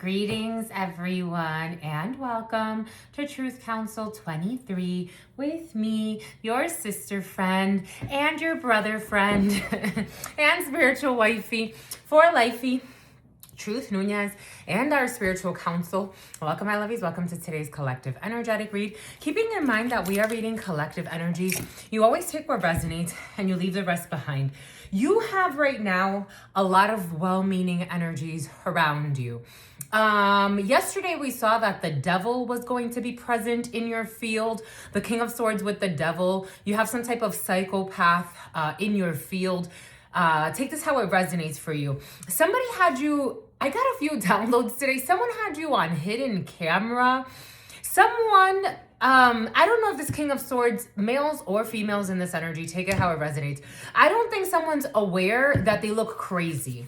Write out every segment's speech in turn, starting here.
Greetings, everyone, and welcome to Truth Council 23 with me, your sister friend, and your brother friend, and spiritual wifey for lifey, Truth Nuñez, and our spiritual council. Welcome, my lovies. Welcome to today's collective energetic read. Keeping in mind that we are reading collective energies, you always take what resonates and you leave the rest behind. You have right now a lot of well-meaning energies around you. Yesterday we saw that the devil was going to be present in your field. The King of Swords with the devil. You have some type of psychopath in your field. Take this how it resonates for you. Somebody had you, I got a few downloads today. Someone had you on hidden camera. Someone, I don't know if this King of Swords, males or females in this energy, take it how it resonates. I don't think someone's aware that they look crazy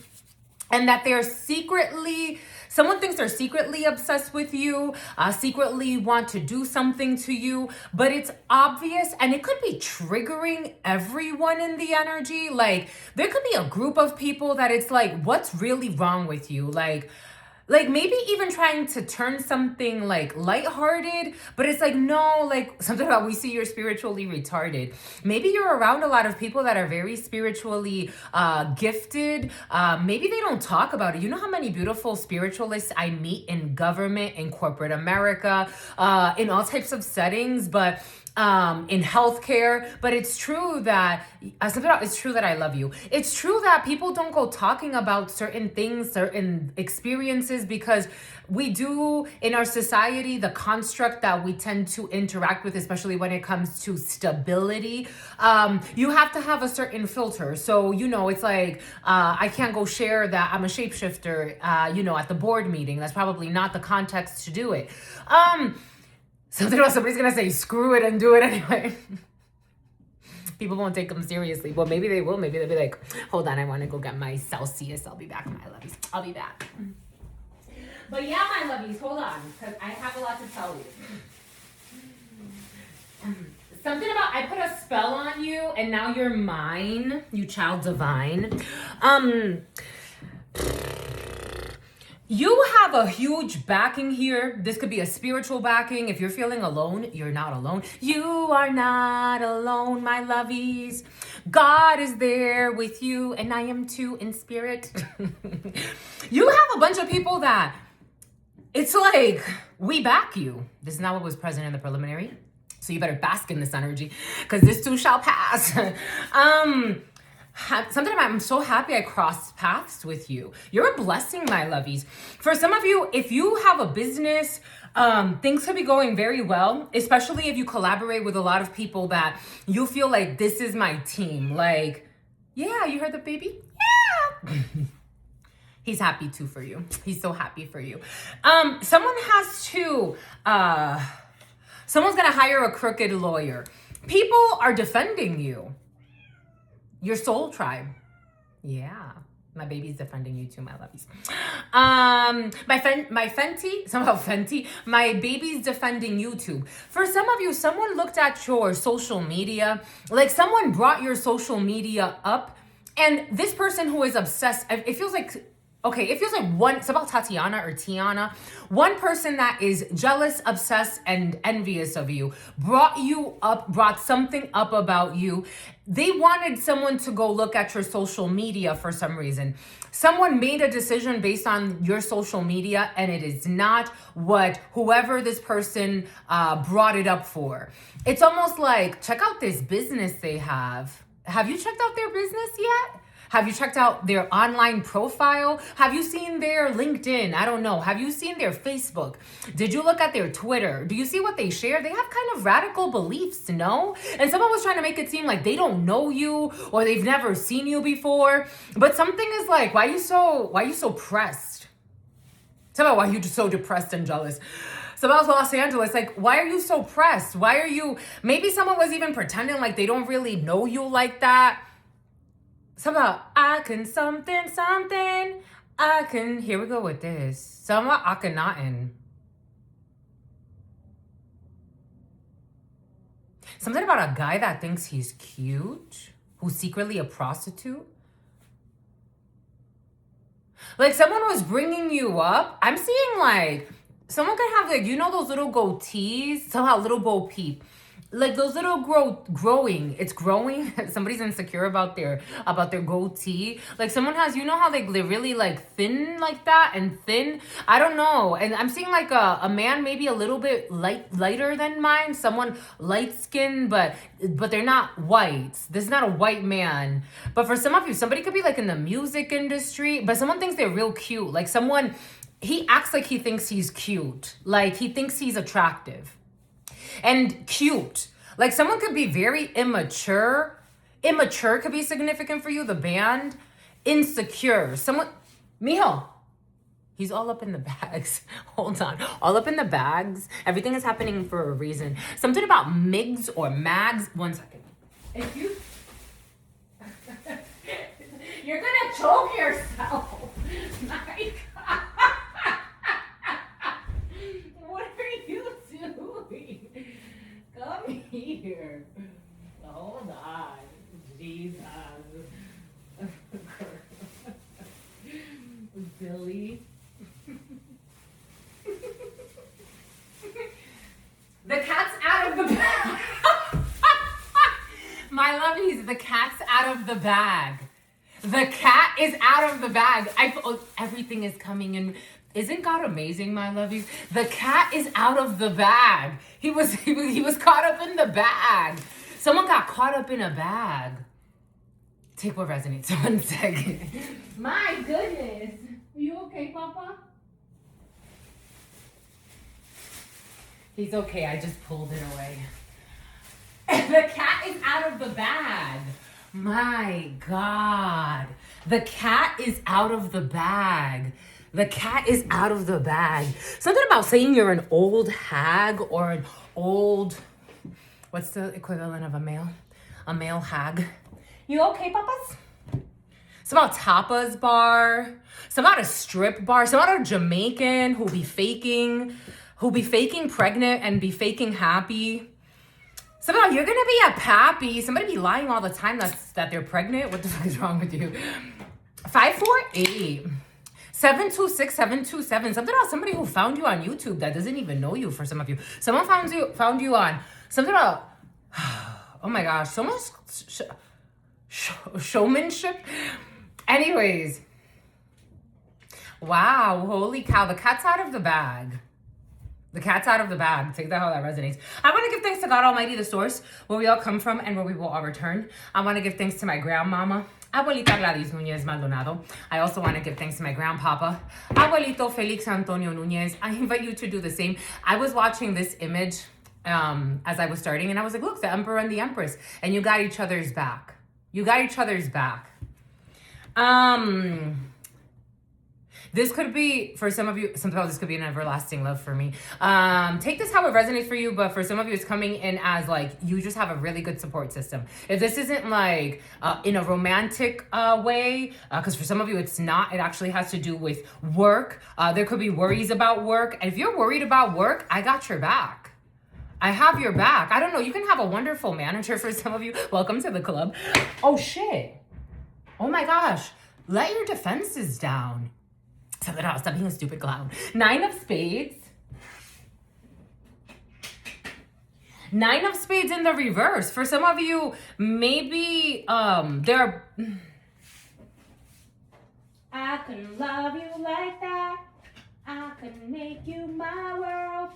and that they're secretly, someone thinks they're secretly obsessed with you, secretly want to do something to you, but it's obvious and it could be triggering everyone in the energy. Like there could be a group of people that it's like, what's really wrong with you? Like maybe even trying to turn something like lighthearted, but it's like, no, like something about we see you're spiritually retarded. Maybe you're around a lot of people that are very spiritually gifted. Maybe they don't talk about it. You know how many beautiful spiritualists I meet in government, in corporate America, in all types of settings, but in healthcare, but it's true that it's true that I love you. It's true that people don't go talking about certain things, certain experiences, because we do in our society, the construct that we tend to interact with, especially when it comes to stability, you have to have a certain filter. So, you know, it's like, I can't go share that I'm a shapeshifter, you know, at the board meeting. That's probably not the context to do it. Something about somebody's gonna say, screw it and do it anyway. People won't take them seriously. Well, maybe they will. Maybe they'll be like, hold on, I wanna go get my Celsius. I'll be back, my lovies. I'll be back. But yeah, my lovies, hold on, because I have a lot to tell you. Something about, I put a spell on you and now you're mine, you child divine. You have a huge backing here. This could be a spiritual backing. If you're feeling alone, you're not alone. You are not alone, my lovies. God is there with you, and I am too in spirit. You have a bunch of people that it's like, we back you. This is not what was present in the preliminary. So you better bask in this energy because this too shall pass. Something about, I'm so happy I crossed paths with you. You're a blessing, my lovies. For some of you, if you have a business, things could be going very well, especially if you collaborate with a lot of people that you feel like this is my team. Like, yeah, you heard the baby? Yeah. He's happy too for you. He's so happy for you. Someone has to, someone's gonna hire a crooked lawyer. People are defending you. Your soul tribe. Yeah. My baby's defending you too, my lovies. My baby's defending YouTube. For some of you, someone looked at your social media, like someone brought your social media up, and this person who is obsessed, it feels like, okay, it feels like one, it's about Tatiana or Tiana. One person that is jealous, obsessed, and envious of you brought you up, brought something up about you. They wanted someone to go look at your social media for some reason. Someone made a decision based on your social media, and it is not what whoever this person brought it up for. It's almost like, check out this business they have. Have you checked out their business yet? Have you checked out their online profile? Have you seen their LinkedIn? I don't know. Have you seen their Facebook? Did you look at their Twitter? Do you see what they share? They have kind of radical beliefs, no? And someone was trying to make it seem like they don't know you or they've never seen you before. But something is like, why are you so pressed? Tell me why you so depressed and jealous. So about Los Angeles, like, why are you so pressed? Why are you, maybe someone was even pretending like they don't really know you like that. Somehow, I can something, I can, here we go with this. Somehow, Akhenaten. Something about a guy that thinks he's cute, who's secretly a prostitute. Like someone was bringing you up. I'm seeing like someone could have like, you know, those little goatees, somehow little bo peep. Like those little growing. It's growing. Somebody's insecure about their goatee. Like someone has, you know how they're really like thin like that and thin. I don't know. And I'm seeing like a man maybe a little bit lighter than mine. Someone light skinned, but they're not white. This is not a white man. But for some of you, somebody could be like in the music industry, but someone thinks they're real cute. Like someone, he acts like he thinks he's cute. Like he thinks he's attractive. And cute. Like someone could be very immature. Immature could be significant for you, the band. Insecure. Someone, Mijo, he's all up in the bags. Hold on. All up in the bags. Everything is happening for a reason. Something about MIGs or MAGs. 1 second. If you... You're gonna choke yourself. My God. What are you doing? Come here. Hold on. Jesus. Billy. The cat's out of the bag. My lovies, the cat's out of the bag. The cat is out of the bag. Everything is coming in. Isn't God amazing, my lovies? The cat is out of the bag. He was caught up in the bag. Someone got caught up in a bag. Take what resonates. 1 second. My goodness. Are you okay, Papa? He's okay. I just pulled it away. The cat is out of the bag. My God. The cat is out of the bag. The cat is out of the bag. Something about saying you're an old hag or an old, what's the equivalent of a male? A male hag. You okay, papas? Some about tapas bar. Some about a strip bar. Some about a Jamaican who be faking pregnant and be faking happy. Somehow you're gonna be a pappy. Somebody be lying all the time that they're pregnant. What the fuck is wrong with you? 548 726 727. Something about somebody who found you on YouTube that doesn't even know you. For some of you, someone found you on something about. Oh my gosh, so much showmanship. Anyways, wow, holy cow, the cat's out of the bag. The cat's out of the bag. Take that how that resonates. I want to give thanks to God Almighty, the source, where we all come from and where we will all return. I want to give thanks to my grandmama, Abuelita Gladys Nuñez Maldonado. I also want to give thanks to my grandpapa, Abuelito Felix Antonio Nuñez. I invite you to do the same. I was watching this image as I was starting, and I was like, look, the Emperor and the Empress. And you got each other's back. You got each other's back. This could be, for some of you, sometimes this could be an everlasting love for me. Take this how it resonates for you, but for some of you, it's coming in as like, you just have a really good support system. If this isn't like in a romantic way, because for some of you, it's not, it actually has to do with work. There could be worries about work. And if you're worried about work, I got your back. I have your back. I don't know. You can have a wonderful manager for some of you. Welcome to the club. Oh, shit. Oh, my gosh. Let your defenses down. Stop being a stupid clown. 9 of spades. 9 of spades in the reverse. For some of you, maybe there. I can love you like that. I can make you my world.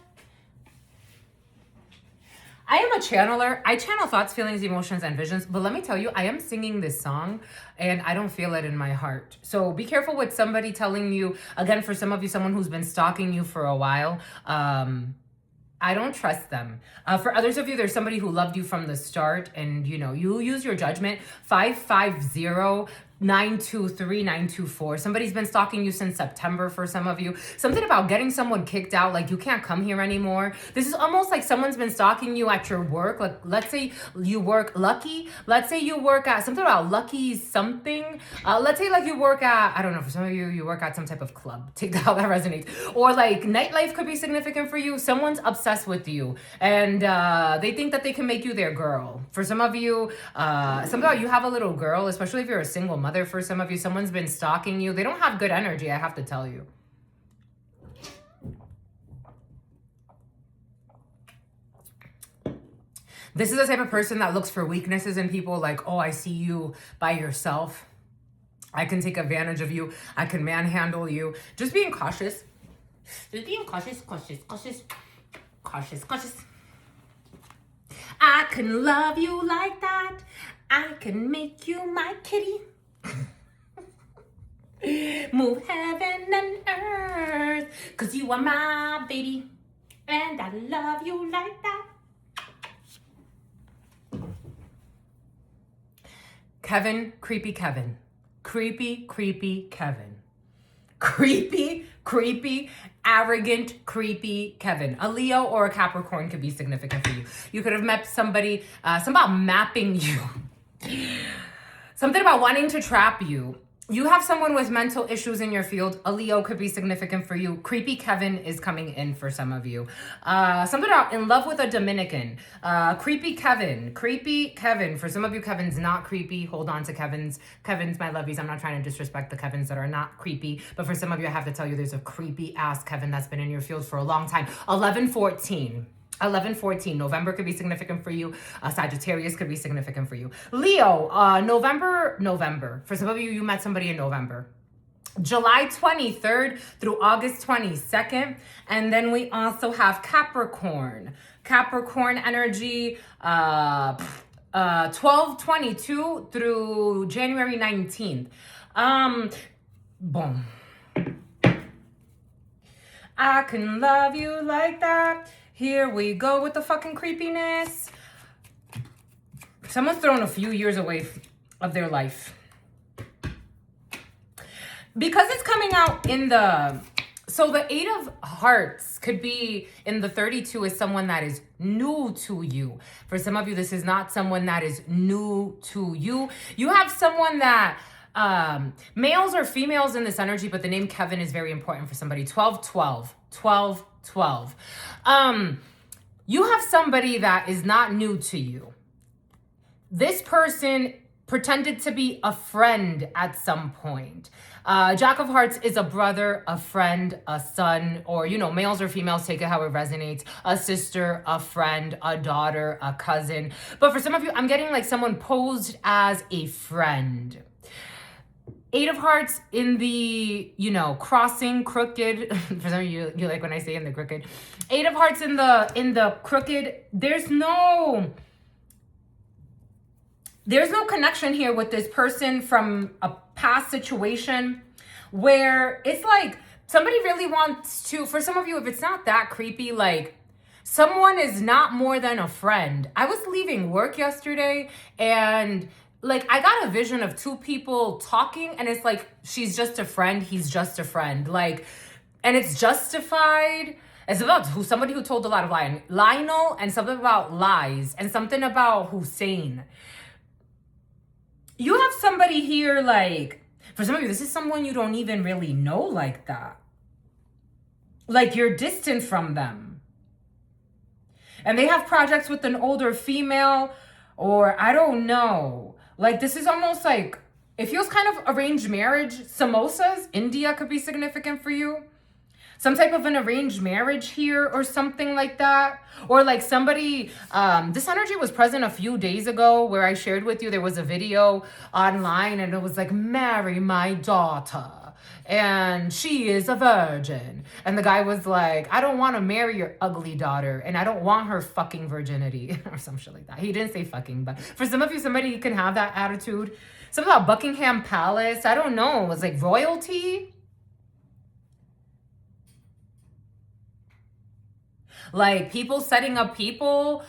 I am a channeler. I channel thoughts, feelings, emotions, and visions. But let me tell you, I am singing this song and I don't feel it in my heart. So be careful with somebody telling you, again, for some of you, someone who's been stalking you for a while. I don't trust them. For others of you, there's somebody who loved you from the start and, you know, you use your judgment. 550 923 924. Somebody's been stalking you since September for some of you. Something about getting someone kicked out, like you can't come here anymore. This is almost like someone's been stalking you at your work. Like, let's say you work Lucky. Let's say you work at something about Lucky something. Let's say like you work at, I don't know, for some of you, you work at some type of club. Take that how that resonates. Or like nightlife could be significant for you. Someone's obsessed with you and they think that they can make you their girl. For some of you, something about you have a little girl, especially if you're a single mother. mother for some of you. Someone's been stalking you. They don't have good energy, I have to tell you. This is the type of person that looks for weaknesses in people, like, oh, I see you by yourself. I can take advantage of you. I can manhandle you. Just being cautious. Just being cautious. I can love you like that. I can make you my kitty. Move heaven and earth, 'cause you are my baby. And I love you like that. Kevin, creepy Kevin. Creepy Kevin. Creepy, arrogant, creepy Kevin. A Leo or a Capricorn could be significant for you. You could have met somebody, something about mapping you. Something about wanting to trap you. You have someone with mental issues in your field. A Leo could be significant for you. Creepy Kevin is coming in for some of you. Something about in love with a Dominican. Creepy Kevin. For some of you, Kevin's not creepy. Hold on to Kevin's. Kevin's my lovies. I'm not trying to disrespect the Kevins that are not creepy. But for some of you, I have to tell you, there's a creepy ass Kevin that's been in your field for a long time. 11-14. November could be significant for you. Sagittarius could be significant for you. Leo, November. For some of you, you met somebody in November. July 23rd through August 22nd. And then we also have Capricorn. Capricorn energy, 12/22 through January 19th. Boom. I can love you like that. Here we go with the fucking creepiness. Someone's thrown a few years away of their life. Because it's coming out in the... So the 8 of Hearts could be in the 32 is someone that is new to you. For some of you, this is not someone that is new to you. You have someone that... males or females in this energy, but the name Kevin is very important for somebody. 12-12. You have somebody that is not new to you. This person pretended to be a friend at some point. Jack of Hearts is a brother, a friend, a son, or, you know, males or females, take it how it resonates. A sister, a friend, a daughter, a cousin. But for some of you, I'm getting like someone posed as a friend. 8 of Hearts in the, you know, crossing, crooked. For some of you, you like when I say in the crooked. 8 of Hearts in the crooked. There's no connection here with this person from a past situation where it's like somebody really wants to, for some of you, if it's not that creepy, like someone is not more than a friend. I was leaving work yesterday and like, I got a vision of 2 people talking and it's like, she's just a friend, he's just a friend. Like, and it's justified. It's about somebody who told a lot of lying. Lionel and something about lies and something about Hussein. You have somebody here, like, for some of you, this is someone you don't even really know like that. Like, you're distant from them. And they have projects with an older female or I don't know. Like, this is almost like, it feels kind of arranged marriage. Samosas, India could be significant for you. Some type of an arranged marriage here or something like that. Or like somebody, this energy was present a few days ago where I shared with you, there was a video online and it was like, marry my daughter. And she is a virgin. And the guy was like, I don't want to marry your ugly daughter. And I don't want her fucking virginity. Or some shit like that. He didn't say fucking, but for some of you, somebody can have that attitude. Something about Buckingham Palace. I don't know. It was like royalty. Like people setting up people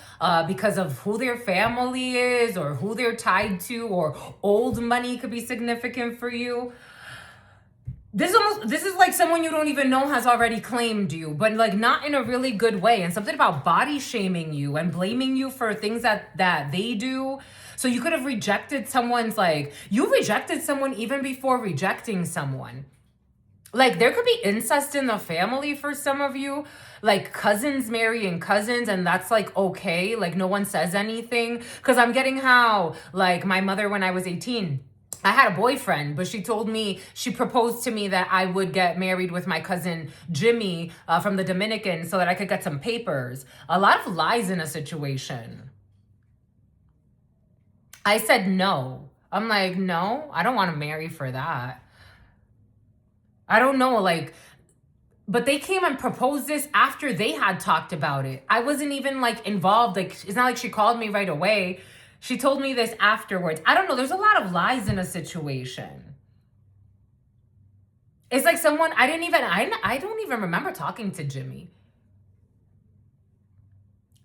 because of who their family is or who they're tied to, or old money could be significant for you. This is like someone you don't even know has already claimed you, but like not in a really good way. And something about body shaming you and blaming you for things that they do. So you could have rejected someone's, like, you rejected someone even before rejecting someone. Like there could be incest in the family for some of you, like cousins marrying cousins, and that's like okay, like no one says anything. Because I'm getting how, like, my mother when I was 18, I had a boyfriend, but she proposed to me that I would get married with my cousin Jimmy from the Dominican so that I could get some papers. A lot of lies in a situation. I said no. I'm like, no, I don't want to marry for that. I don't know, like, but they came and proposed this after they had talked about it. I wasn't even like involved. Like, it's not like she called me right away. She told me this afterwards. I don't know. There's a lot of lies in a situation. It's like someone, I don't even remember talking to Jimmy.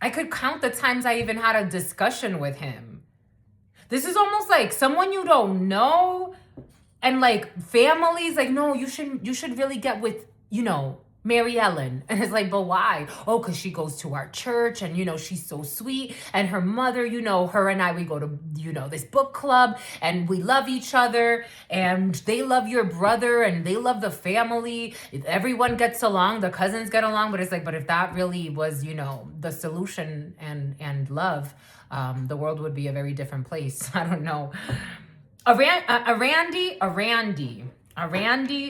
I could count the times I even had a discussion with him. This is almost like someone you don't know, and like families like, no, you should really get with, Mary Ellen. And it's like, but why? Oh, because she goes to our church and, she's so sweet. And her mother, her and I, we go to, this book club and we love each other and they love your brother and they love the family. Everyone gets along, the cousins get along. But it's like, but if that really was, the solution and love, the world would be a very different place. I don't know. A Randy,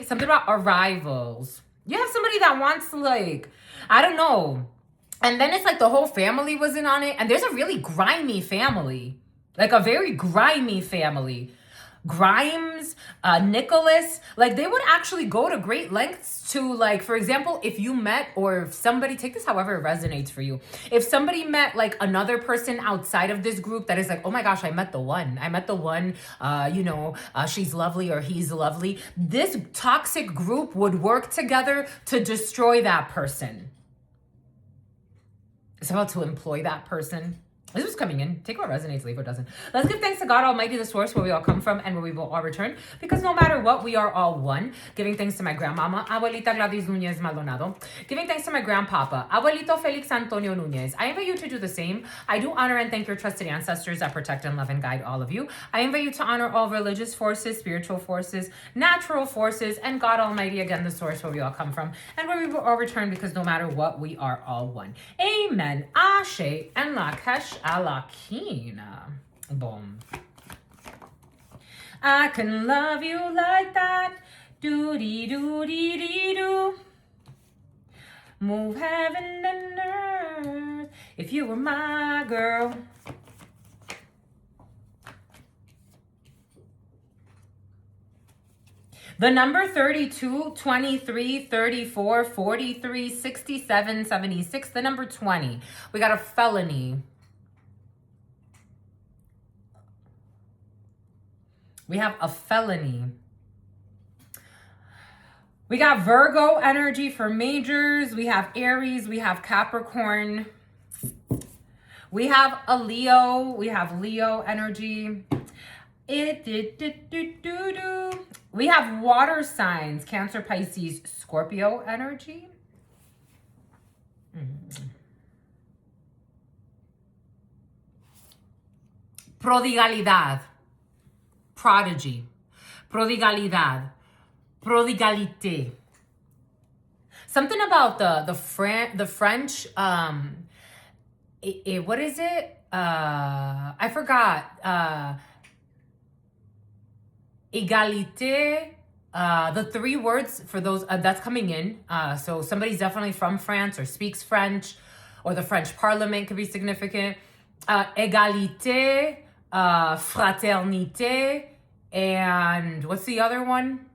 something about arrivals. You have somebody that wants to, like, I don't know. And then it's like the whole family wasn't on it. And there's a really grimy family. Like a very grimy family. Grimes, Nicholas, like they would actually go to great lengths to, like, for example, if you met, or if somebody, take this however it resonates for you. If somebody met like another person outside of this group that is like, oh my gosh, I met the one, she's lovely or he's lovely. This toxic group would work together to destroy that person. It's about to employ that person. This was coming in. Take what resonates, leave what doesn't. Let's give thanks to God Almighty, the source where we all come from and where we will all return. Because no matter what, we are all one. Giving thanks to my grandmama, Abuelita Gladys Nuñez Maldonado. Giving thanks to my grandpapa, Abuelito Felix Antonio Nuñez. I invite you to do the same. I do honor and thank your trusted ancestors that protect and love and guide all of you. I invite you to honor all religious forces, spiritual forces, natural forces, and God Almighty, again, the source where we all come from and where we will all return, because no matter what, we are all one. Amen. Ashe and Lakesh Alakina. Boom. I can love you like that. Do-dee-do-dee-dee-do. Move heaven and earth if you were my girl. The number 32, 23, 34, 43, 67, 76. The number 20. We got a felony. We have a felony. We got Virgo energy for majors. We have Aries. We have Capricorn. We have a Leo. We have Leo energy. We have water signs. Cancer, Pisces, Scorpio energy. Prodigalidad. Prodigy, prodigalidad, prodigalité. Something about the French. What is it? I forgot. Égalité. The three words for those that's coming in. So somebody's definitely from France or speaks French, or the French Parliament could be significant. Égalité, fraternité. And what's the other one?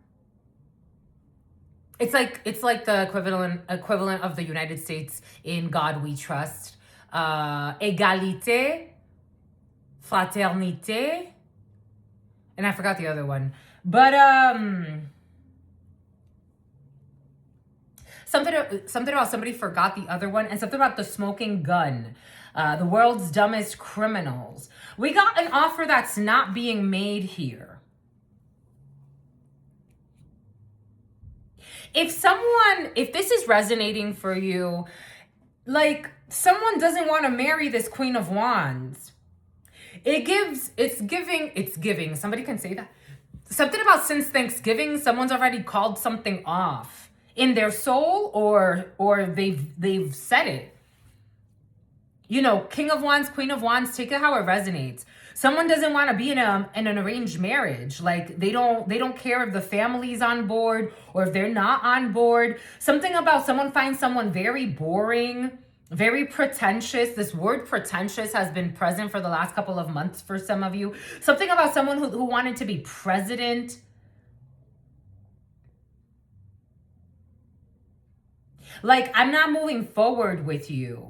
It's like the equivalent of the United States in God We Trust. Égalité, fraternité, and I forgot the other one. But something about somebody forgot the other one, and something about the smoking gun. The world's dumbest criminals. We got an offer that's not being made here. If this is resonating for you, like someone doesn't want to marry this Queen of Wands. It's giving. Somebody can say that. Something about since Thanksgiving, someone's already called something off in their soul, or they've said it. King of Wands, Queen of Wands, take it how it resonates. Someone doesn't want to be in an arranged marriage. Like they don't care if the family's on board or if they're not on board. Something about someone finds someone very boring, very pretentious. This word pretentious has been present for the last couple of months for some of you. Something about someone who wanted to be president. Like, I'm not moving forward with you.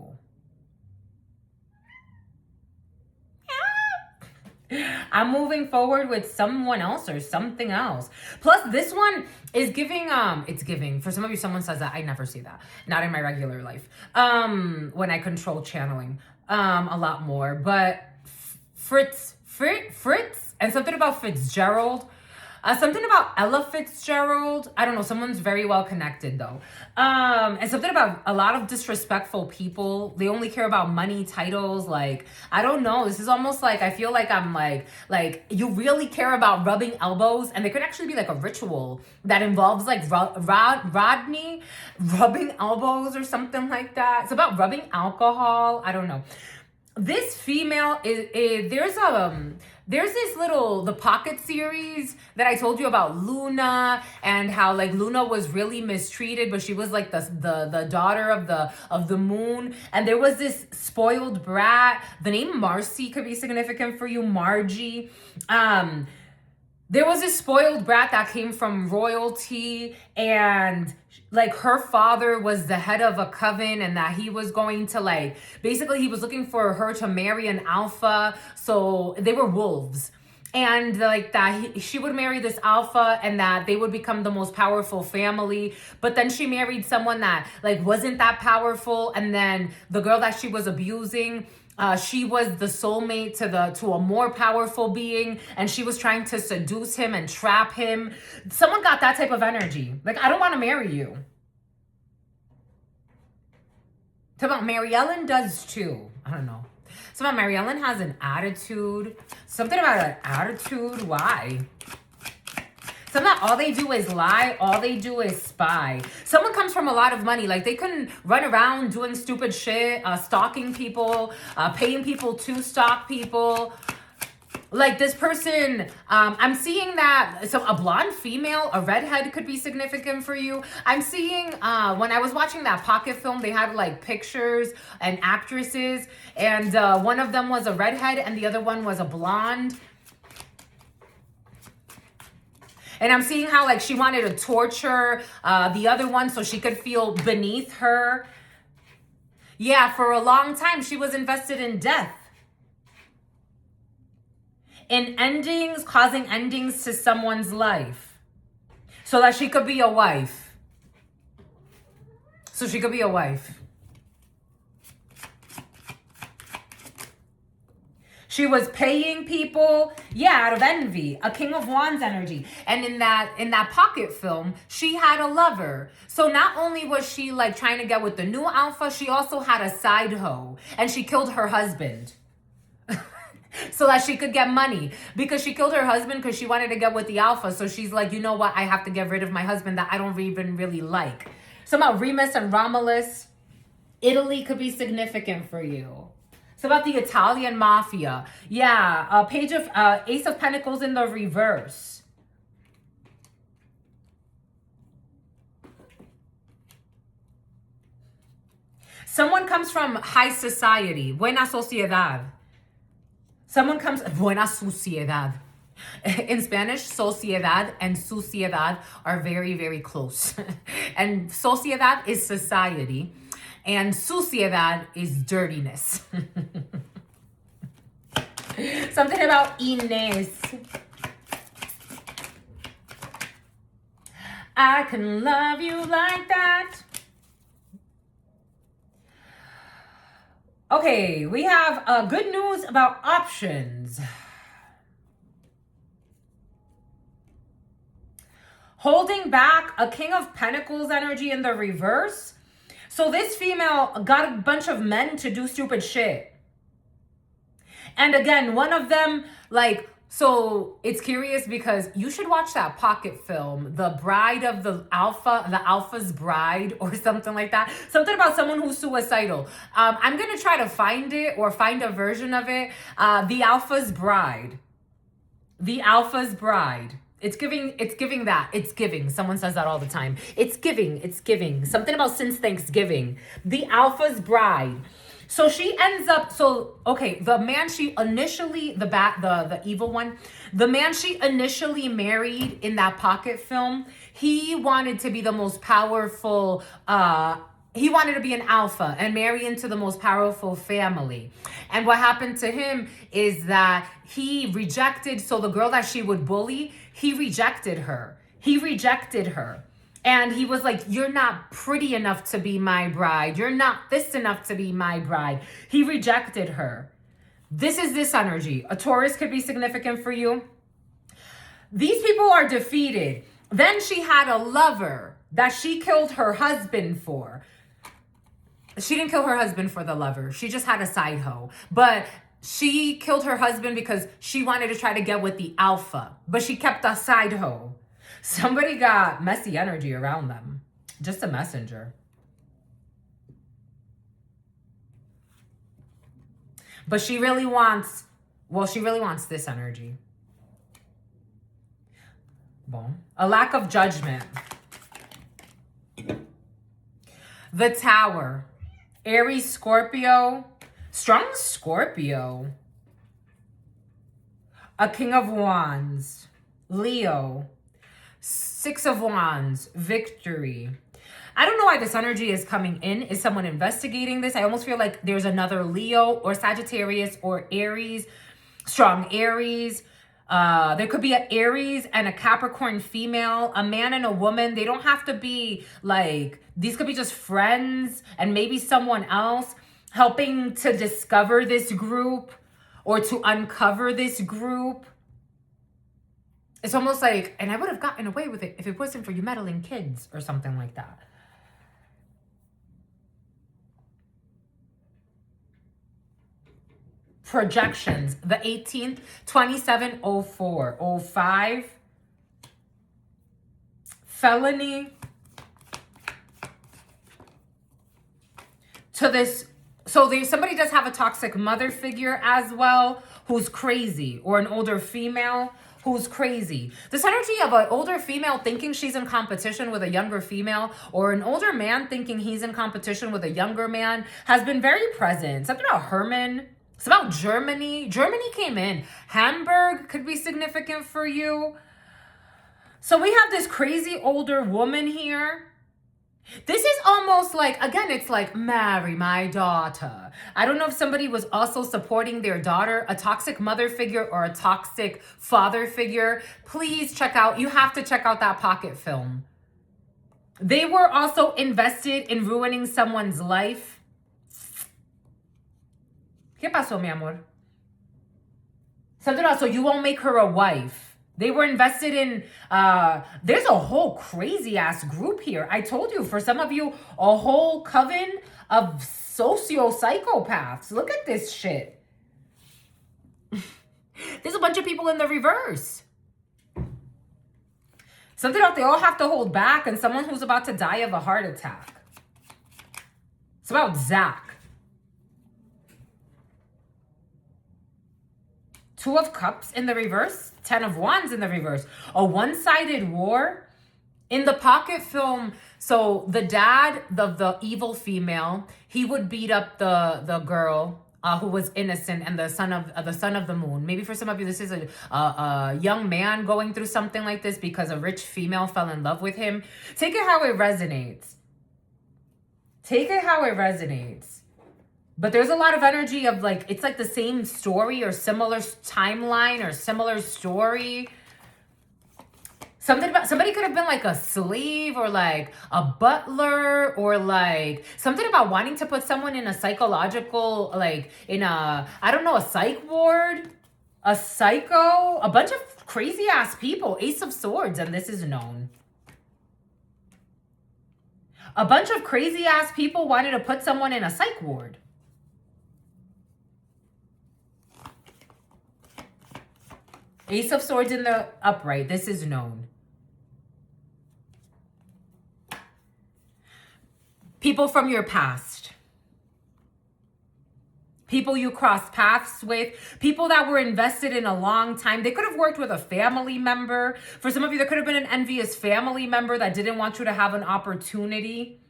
I'm moving forward with someone else or something else. Plus, this one is giving, it's giving. For some of you, someone says that. I never see that. Not in my regular life. When I control channeling, a lot more. But Fritz, and something about Fitzgerald. Something about Ella Fitzgerald. I don't know. Someone's very well connected though. And something about a lot of disrespectful people. They only care about money, titles. Like, I don't know. This is almost like, I feel like I'm like you really care about rubbing elbows. And there could actually be like a ritual that involves like Rodney rubbing elbows or something like that. It's about rubbing alcohol. I don't know. This female is there's this little, the Pocket series that I told you about Luna and how like Luna was really mistreated, but she was like the daughter of the moon. And there was this spoiled brat. The name Marcy could be significant for you, Margie. There was this spoiled brat that came from royalty, and like her father was the head of a coven, and that he was going to like, basically he was looking for her to marry an alpha. So they were wolves. And like that she would marry this alpha and that they would become the most powerful family. But then she married someone that like wasn't that powerful. And then the girl that she was abusing, she was the soulmate to a more powerful being, and she was trying to seduce him and trap him. Someone got that type of energy. Like, I don't want to marry you. Talk about Mary Ellen does too. I don't know. So about Mary Ellen has an attitude. Something about an attitude. Why? Something that all they do is lie, all they do is spy. Someone comes from a lot of money. Like, they couldn't run around doing stupid shit, stalking people, paying people to stalk people. Like, this person, I'm seeing that, so a blonde female, a redhead could be significant for you. I'm seeing, when I was watching that Pocket film, they had, like, pictures and actresses, and one of them was a redhead, and the other one was a blonde. And I'm seeing how, like, she wanted to torture the other one so she could feel beneath her. Yeah, for a long time, she was invested in death. In endings, causing endings to someone's life. So that she could be a wife. So she could be a wife. She was paying people, yeah, out of envy, a King of Wands energy. And in that Pocket film, she had a lover. So not only was she like trying to get with the new alpha, she also had a side hoe. And she killed her husband. So that she could get money. Because she killed her husband because she wanted to get with the alpha. So she's like, you know what? I have to get rid of my husband that I don't even really like. Somehow Remus and Romulus. Italy could be significant for you. It's about the Italian mafia. Yeah, page of Ace of Pentacles in the reverse. Someone comes from high society. Buena sociedad. Someone comes... Buena sociedad. In Spanish, sociedad and suciedad are very, very close. And sociedad is society. And suciedad is dirtiness. Something about Inés. I can love you like that. Okay, we have good news about options. Holding back, a King of Pentacles energy in the reverse. So this female got a bunch of men to do stupid shit. And again, one of them like So it's curious because you should watch that pocket film, The Bride of the Alpha, The Alpha's Bride, or something like that. Something about someone who's suicidal. I'm going to try to find it or find a version of it. The Alpha's Bride. The Alpha's Bride. It's giving that. It's giving. Someone says that all the time. It's giving. Something about since Thanksgiving. The Alpha's Bride. So she ends up, okay, the man she initially, the evil one, the man she initially married in that pocket film, he wanted to be the most powerful, he wanted to be an alpha and marry into the most powerful family. And what happened to him is that he rejected, so the girl that she would bully, he rejected her. And he was like, you're not pretty enough to be my bride. You're not this enough to be my bride. He rejected her. This is this energy. A Taurus could be significant for you. These people are defeated. Then she had a lover that she killed her husband for. She didn't kill her husband for the lover. She just had a side hoe. But she killed her husband because she wanted to try to get with the alpha. But she kept a side hoe. Somebody got messy energy around them. Just a messenger. But she really wants this energy. Bon. A lack of judgment. The Tower. Aries, Scorpio. Strong Scorpio. A King of Wands. Leo. Six of Wands, Victory. I don't know why this energy is coming in. Is someone investigating this? I almost feel like there's another Leo or Sagittarius or Aries, strong Aries. There could be an Aries and a Capricorn female, a man and a woman. They don't have to be like, these could be just friends and maybe someone else helping to discover this group or to uncover this group. It's almost like, and I would have gotten away with it if it wasn't for you meddling kids or something like that. Projections. The 18th, 2704, 05. Felony. To this, so somebody does have a toxic mother figure as well, who's crazy, or an older female who's crazy. This energy of an older female thinking she's in competition with a younger female, or an older man thinking he's in competition with a younger man, has been very present. Something about Herman. It's about Germany. Germany came in. Hamburg could be significant for you. So we have this crazy older woman here. This is almost like, again, it's like, marry my daughter. I don't know if somebody was also supporting their daughter, a toxic mother figure or a toxic father figure. Please check out, you have to check out that pocket film. They were also invested in ruining someone's life. ¿Qué pasó, mi amor? Something else, so you won't make her a wife. They were invested in, there's a whole crazy ass group here. I told you, for some of you, a whole coven of socio-psychopaths. Look at this shit. There's a bunch of people in the reverse. Something else they all have to hold back, and someone who's about to die of a heart attack. It's about Zach. Two of Cups in the reverse. 10 of Wands in the reverse. A one-sided war. In the pocket film, so the dad, the evil female, he would beat up the girl who was innocent, and the son of the moon. Maybe for some of you, this is a young man going through something like this because a rich female fell in love with him. Take it how it resonates. Take it how it resonates. But there's a lot of energy of like, it's like the same story or similar timeline or similar story. Something about, somebody could have been like a slave or like a butler or like something about wanting to put someone in a psychological, like in a, I don't know, a psych ward, a psycho, a bunch of crazy ass people, Ace of Swords, and this is known. A bunch of crazy ass people wanted to put someone in a psych ward. Ace of Swords in the upright. This is known. People from your past. People you crossed paths with. People that were invested in a long time. They could have worked with a family member. For some of you, there could have been an envious family member that didn't want you to have an opportunity.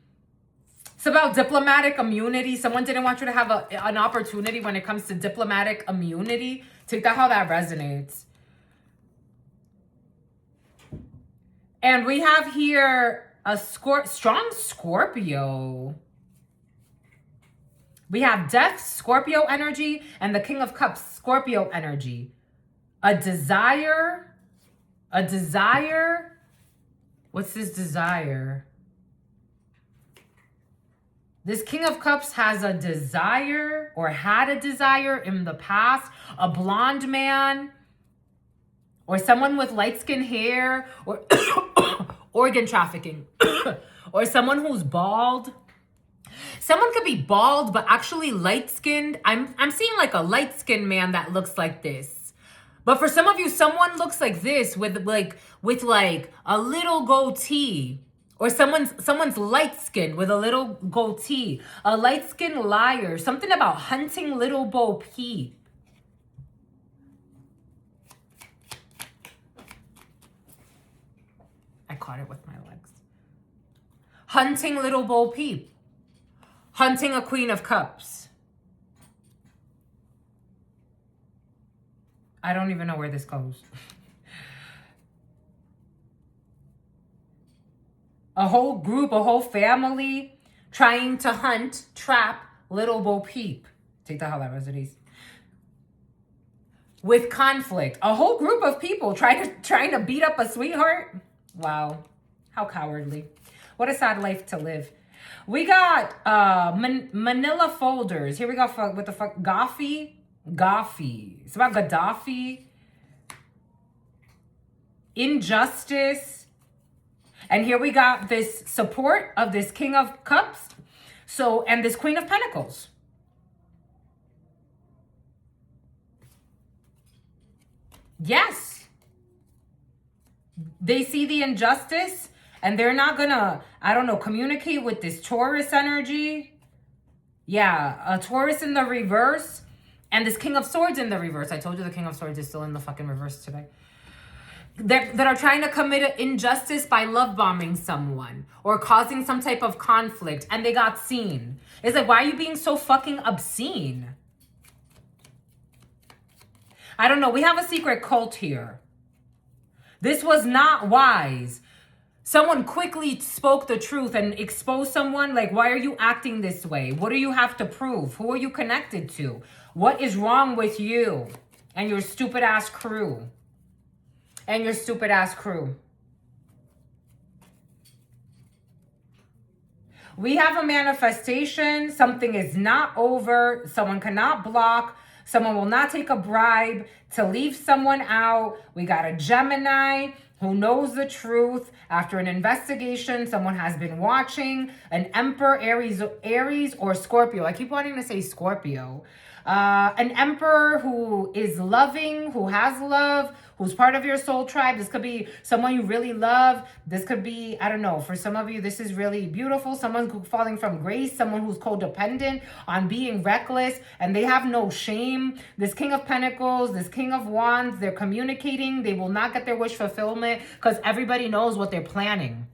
It's about diplomatic immunity. Someone didn't want you to have an opportunity when it comes to diplomatic immunity. Take that how that resonates. And we have here a strong Scorpio. We have Death, Scorpio energy, and the King of Cups, Scorpio energy. A desire. What's this desire? This King of Cups has a desire or had a desire in the past. A blonde man or someone with light-skinned hair or organ trafficking or someone who's bald. Someone could be bald but actually light-skinned. I'm seeing like a light-skinned man that looks like this. But for some of you, someone looks like this with like a little goatee. Or someone's light-skinned with a little goatee. A light-skinned liar. Something about hunting little Bo Peep. I caught it with my legs. Hunting little Bo Peep. Hunting a Queen of Cups. I don't even know where this goes. A whole group, a whole family trying to hunt, trap little Bo Peep. Take that how that resonates. With conflict. A whole group of people trying to beat up a sweetheart. Wow. How cowardly. What a sad life to live. We got Manila folders. Here we go. What the fuck? Gaddafi. It's about Gaddafi. Injustice. And here we got this support of this King of Cups. And this Queen of Pentacles. Yes. They see the injustice and they're not gonna, I don't know, communicate with this Taurus energy. Yeah, a Taurus in the reverse and this King of Swords in the reverse. I told you the King of Swords is still in the fucking reverse today. That are trying to commit an injustice by love bombing someone or causing some type of conflict and they got seen. It's like, why are you being so fucking obscene? I don't know. We have a secret cult here. This was not wise. Someone quickly spoke the truth and exposed someone. Like, why are you acting this way? What do you have to prove? Who are you connected to? What is wrong with you and your stupid ass crew? And your stupid ass crew. We have a manifestation. Something is not over. Someone cannot block. Someone will not take a bribe to leave someone out. We got a Gemini who knows the truth. After an investigation, someone has been watching. An Emperor, Aries or Scorpio. I keep wanting to say Scorpio. An Emperor who is loving, who has love, who's part of your soul tribe. This could be someone you really love. This could be, I don't know, for some of you, this is really beautiful. Someone falling from grace, someone who's codependent on being reckless, and they have no shame. This King of Pentacles, this King of Wands, they're communicating. They will not get their wish fulfillment because everybody knows what they're planning.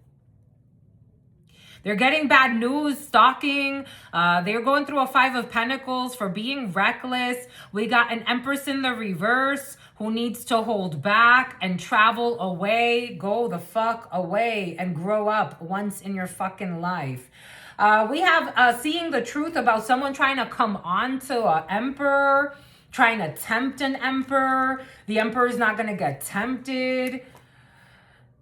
They're getting bad news, stalking. They're going through a Five of Pentacles for being reckless. We got an Empress in the reverse who needs to hold back and travel away. Go the fuck away and grow up once in your fucking life. We have seeing the truth about someone trying to come on to an Emperor, trying to tempt an Emperor. The Emperor is not going to get tempted.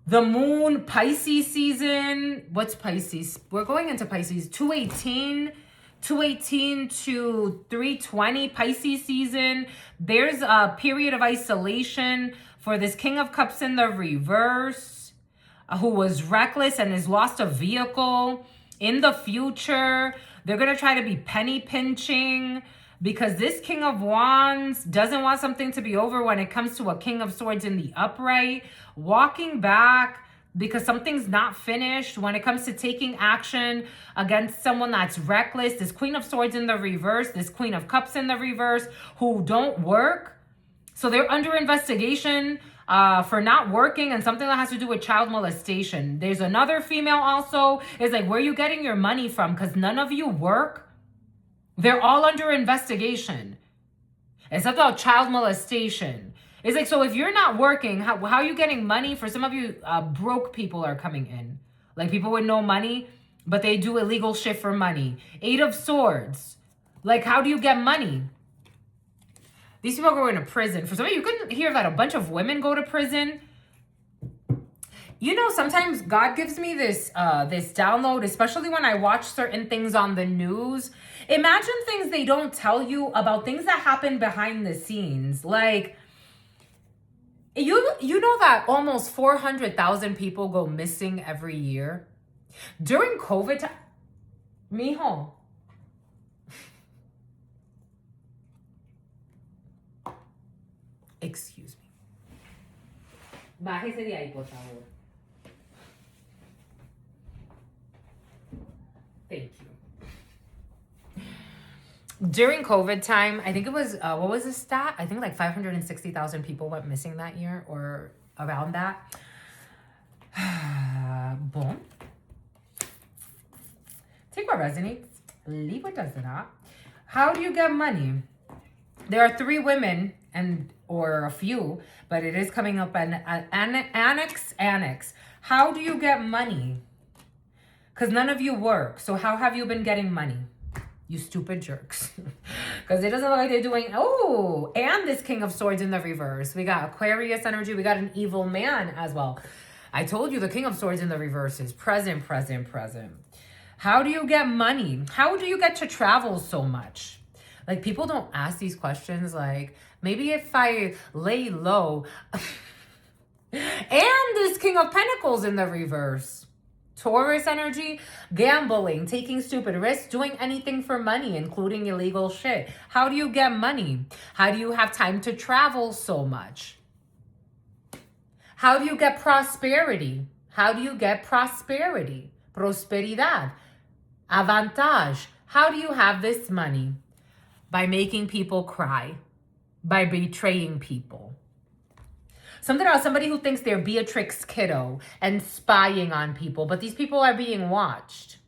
The moon, Pisces season. What's Pisces? We're going into Pisces. 218 to 320, Pisces season. There's a period of isolation for this King of Cups in the reverse, who was reckless and has lost a vehicle. In the future, they're going to try to be penny pinching. Because this King of Wands doesn't want something to be over when it comes to a King of Swords in the upright. Walking back because something's not finished when it comes to taking action against someone that's reckless. This Queen of Swords in the reverse, this Queen of Cups in the reverse, who don't work. So they're under investigation for not working and something that has to do with child molestation. There's another female also. It's like, where are you getting your money from? Because none of you work. They're all under investigation. It's about child molestation. It's like, so if you're not working, how are you getting money? For some of you, broke people are coming in. Like people with no money, but they do illegal shit for money. 8 of Swords. Like, how do you get money? These people are going to prison. For some of you, you couldn't hear that a bunch of women go to prison. You know, sometimes God gives me this this download, especially when I watch certain things on the news. Imagine things they don't tell you about things that happen behind the scenes. Like, you know that almost 400,000 people go missing every year? During COVID time, mijo. Excuse me. Bájese de ahí, por favor. Thank you. During COVID time, I think it was, what was the stat? I think like 560,000 people went missing that year or around that. Boom. Take what resonates, leave what does not. How do you get money? There are 3 women or a few, but it is coming up an annex. How do you get money? Because none of you work. So how have you been getting money? You stupid jerks. Because it doesn't look like they're doing... Oh, and this King of Swords in the reverse. We got Aquarius energy. We got an evil man as well. I told you the King of Swords in the reverse is present. How do you get money? How do you get to travel so much? Like, people don't ask these questions. Like, maybe if I lay low. And this King of Pentacles in the reverse. Taurus energy, gambling, taking stupid risks, doing anything for money, including illegal shit. How do you get money? How do you have time to travel so much? How do you get prosperity? How do you get prosperity? Prosperidad. Avantage. How do you have this money? By making people cry. By betraying people. Something about somebody who thinks they're Beatrix Kiddo and spying on people. But these people are being watched.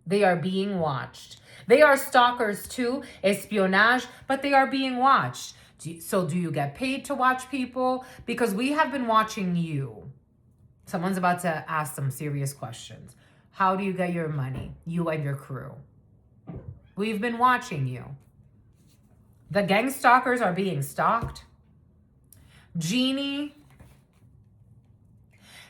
They are being watched. They are stalkers too, espionage, but they are being watched. So do you get paid to watch people? Because we have been watching you. Someone's about to ask some serious questions. How do you get your money? You and your crew. We've been watching you. The gang stalkers are being stalked. Genie.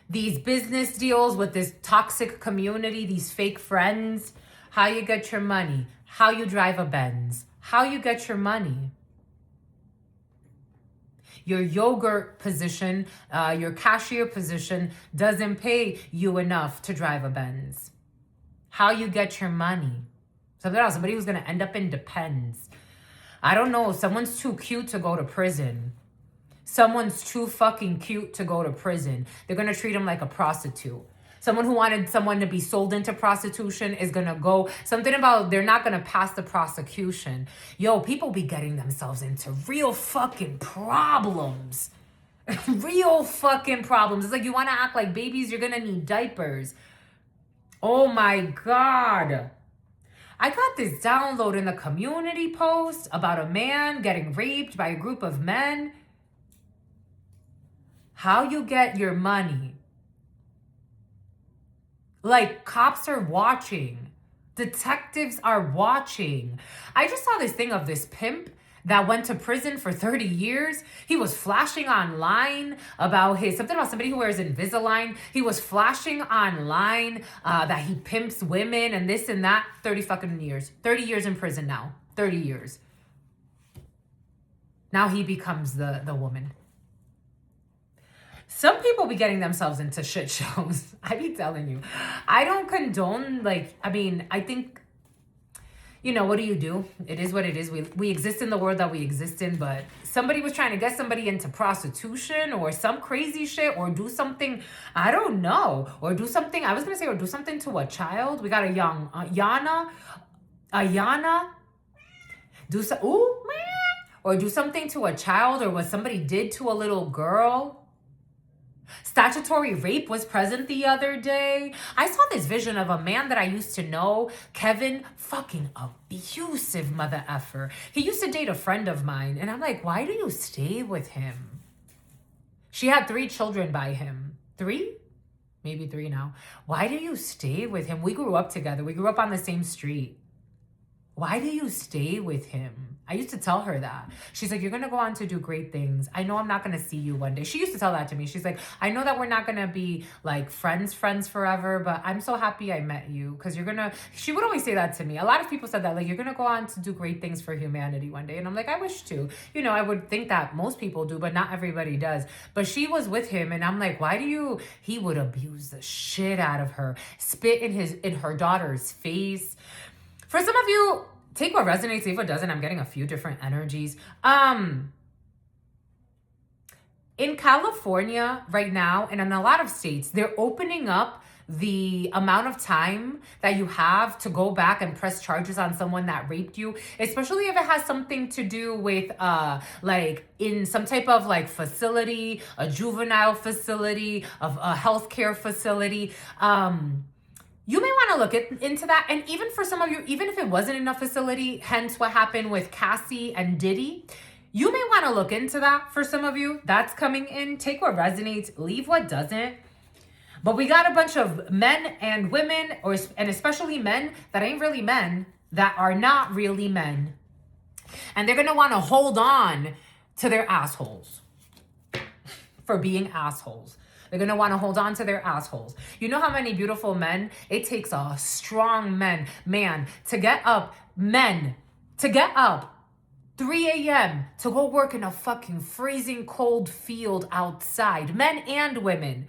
These business deals with this toxic community, these fake friends. How you get your money. How you drive a Benz. How you get your money. Your yogurt position, your cashier position doesn't pay you enough to drive a Benz. How you get your money. Something else, somebody who's going to end up in depends. I don't know, someone's too cute to go to prison. Someone's too fucking cute to go to prison. They're going to treat them like a prostitute. Someone who wanted someone to be sold into prostitution is going to go. Something about they're not going to pass the prosecution. Yo, people be getting themselves into real fucking problems. Real fucking problems. It's like you want to act like babies, you're going to need diapers. Oh my God. I got this download in the community post about a man getting raped by a group of men. How you get your money. Like, cops are watching. Detectives are watching. I just saw this thing of this pimp that went to prison for 30 years. He was flashing online about something about somebody who wears Invisalign. He was flashing online that he pimps women and this and that. 30 fucking years. 30 years in prison now. 30 years. Now he becomes the woman. Some people be getting themselves into shit shows. I be telling you. I don't condone, I think you know, what do? It is what it is. We exist in the world that we exist in, but somebody was trying to get somebody into prostitution or some crazy shit or do something, I don't know, or do something, I was going to say, or do something to a child. We got a young, Ayana, do so, ooh, or do something to a child or what somebody did to a little girl. Statutory rape was present the other day. I saw this vision of a man that I used to know, Kevin, fucking abusive mother effer. He used to date a friend of mine, and I'm like, why do you stay with him? She had 3 children by him. 3? Maybe 3 now. Why do you stay with him? We grew up together. We grew up on the same street. Why do you stay with him? I used to tell her that. She's like, you're going to go on to do great things. I know I'm not going to see you one day. She used to tell that to me. She's like, I know that we're not going to be like friends forever, but I'm so happy I met you because you're going to, she would always say that to me. A lot of people said that, like, you're going to go on to do great things for humanity one day. And I'm like, I wish to. You know, I would think that most people do, but not everybody does. But she was with him and I'm like, why do you, he would abuse the shit out of her, spit in her daughter's face. For some of you, take what resonates, leave what doesn't. I'm getting a few different energies. In California right now, and in a lot of states, they're opening up the amount of time that you have to go back and press charges on someone that raped you, especially if it has something to do with like in some type of like facility, a juvenile facility, of a healthcare facility. You may want to look into that. And even for some of you, even if it wasn't in a facility, hence what happened with Cassie and Diddy, you may want to look into that for some of you. That's coming in. Take what resonates, leave what doesn't. But we got a bunch of men and women, and especially men that ain't really men, that are not really men. And they're going to want to hold on to their assholes for being assholes. They're going to want to hold on to their assholes. You know how many beautiful men? It takes a strong man to get up, 3 a.m. to go work in a fucking freezing cold field outside. Men and women.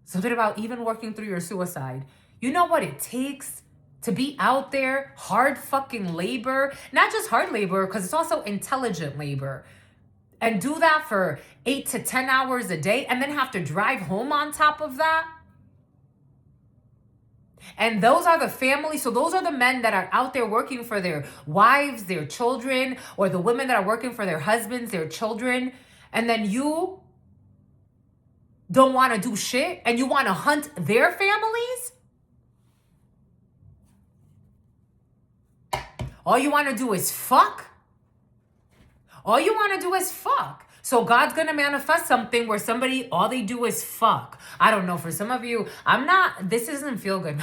Something about even working through your suicide. You know what it takes to be out there? Hard fucking labor. Not just hard labor, because it's also intelligent labor. And do that for 8 to 10 hours a day and then have to drive home on top of that. And those are the families. So those are the men that are out there working for their wives, their children, or the women that are working for their husbands, their children. And then you don't want to do shit and you want to hunt their families. All you want to do is fuck. All you want to do is fuck. So God's going to manifest something where somebody, all they do is fuck. I don't know. For some of you, this doesn't feel good.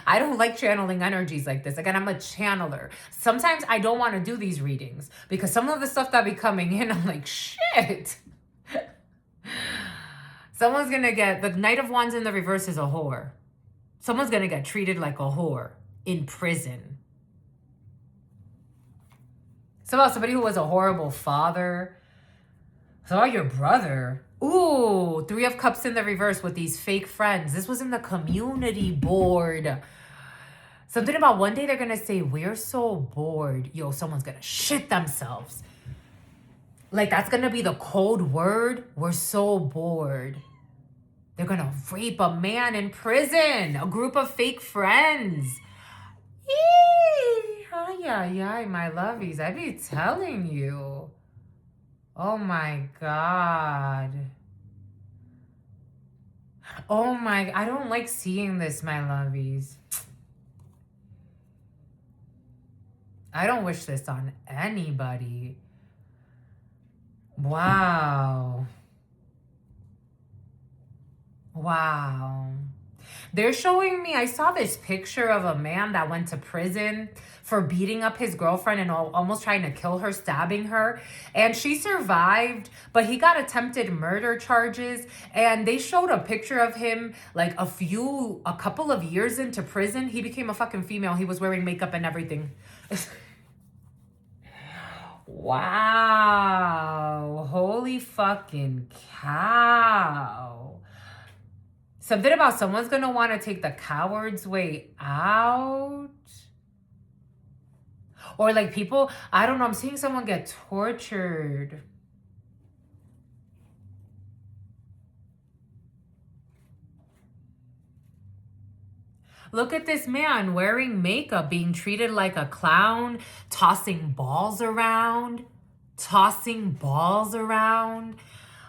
I don't like channeling energies like this. Again, I'm a channeler. Sometimes I don't want to do these readings because some of the stuff that be coming in, I'm like, shit. Someone's going to get, the Knight of Wands in the reverse is a whore. Someone's going to get treated like a whore in prison. It's about somebody who was a horrible father. It's about your brother. Ooh, 3 of Cups in the reverse with these fake friends. This was in the community board. Something about one day they're going to say, we're so bored. Yo, someone's going to shit themselves. Like, that's going to be the code word. We're so bored. They're going to rape a man in prison. A group of fake friends. Yee! Ay, my lovies. I be telling you. Oh my God. Oh my, I don't like seeing this, my lovies. I don't wish this on anybody. Wow. Wow. They're showing me, I saw this picture of a man that went to prison for beating up his girlfriend and almost trying to kill her, stabbing her. And she survived, but he got attempted murder charges. And they showed a picture of him like a couple of years into prison. He became a fucking female. He was wearing makeup and everything. Wow. Holy fucking cow. Something about someone's going to want to take the coward's way out. Or like people, I don't know, I'm seeing someone get tortured. Look at this man wearing makeup, being treated like a clown, tossing balls around.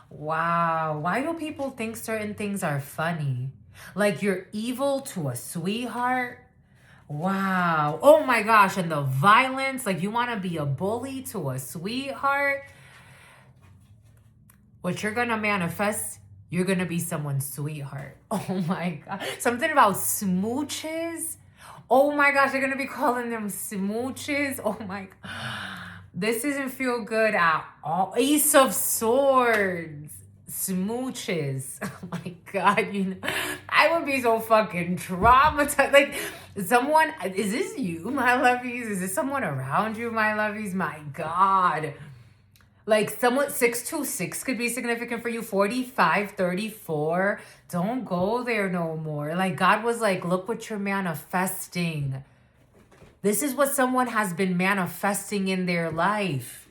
Wow. Why do people think certain things are funny? Like you're evil to a sweetheart? Wow. Oh my gosh. And the violence, like you want to be a bully to a sweetheart? What you're going to manifest, you're going to be someone's sweetheart. Oh my God. Something about smooches. Oh my gosh, they're going to be calling them smooches. Oh my God. This doesn't feel good at all. Ace of Swords. Smooches. Oh my God. You know, I would be so fucking traumatized. Like someone, is this you, my lovies? Is this someone around you, my lovies? My God. Like someone 626 could be significant for you. 45, 34. Don't go there no more. Like God was like, look what you're manifesting. This is what someone has been manifesting in their life.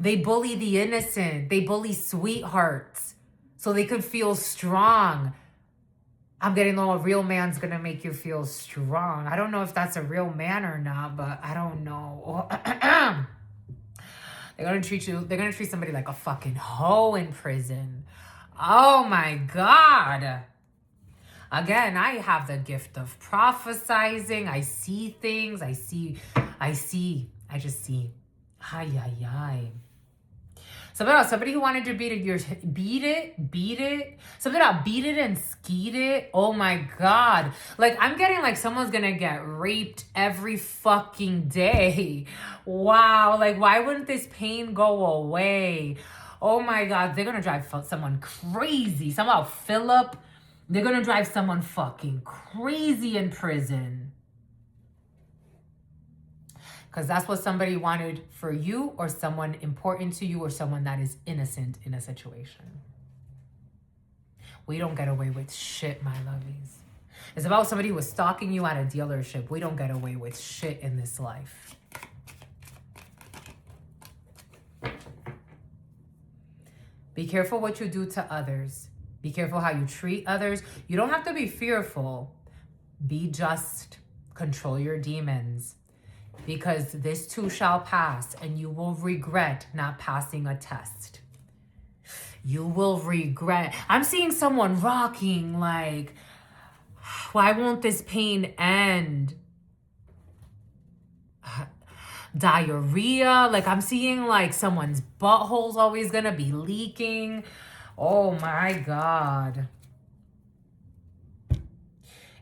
They bully the innocent. They bully sweethearts so they can feel strong. I'm getting low. A real man's going to make you feel strong. I don't know if that's a real man or not, but I don't know. They're going to treat somebody like a fucking hoe in prison. Oh my God. Again, I have the gift of prophesizing. I see things. I just see. Ay. Somebody who wanted to beat it. Something about beat it and skeet it. Oh my God. Like I'm getting like someone's gonna get raped every fucking day. Wow. Like why wouldn't this pain go away? Oh my God. They're gonna drive someone crazy. Somehow Philip. They're gonna drive someone fucking crazy in prison. Because that's what somebody wanted for you or someone important to you or someone that is innocent in a situation. We don't get away with shit, my lovies. It's about somebody who was stalking you at a dealership. We don't get away with shit in this life. Be careful what you do to others. Be careful how you treat others. You don't have to be fearful. Be just. Control your demons. Because this too shall pass and you will regret not passing a test. You will regret. I'm seeing someone rocking like, why won't this pain end? Diarrhea. Like I'm seeing like someone's butthole's always gonna be leaking. Oh my God.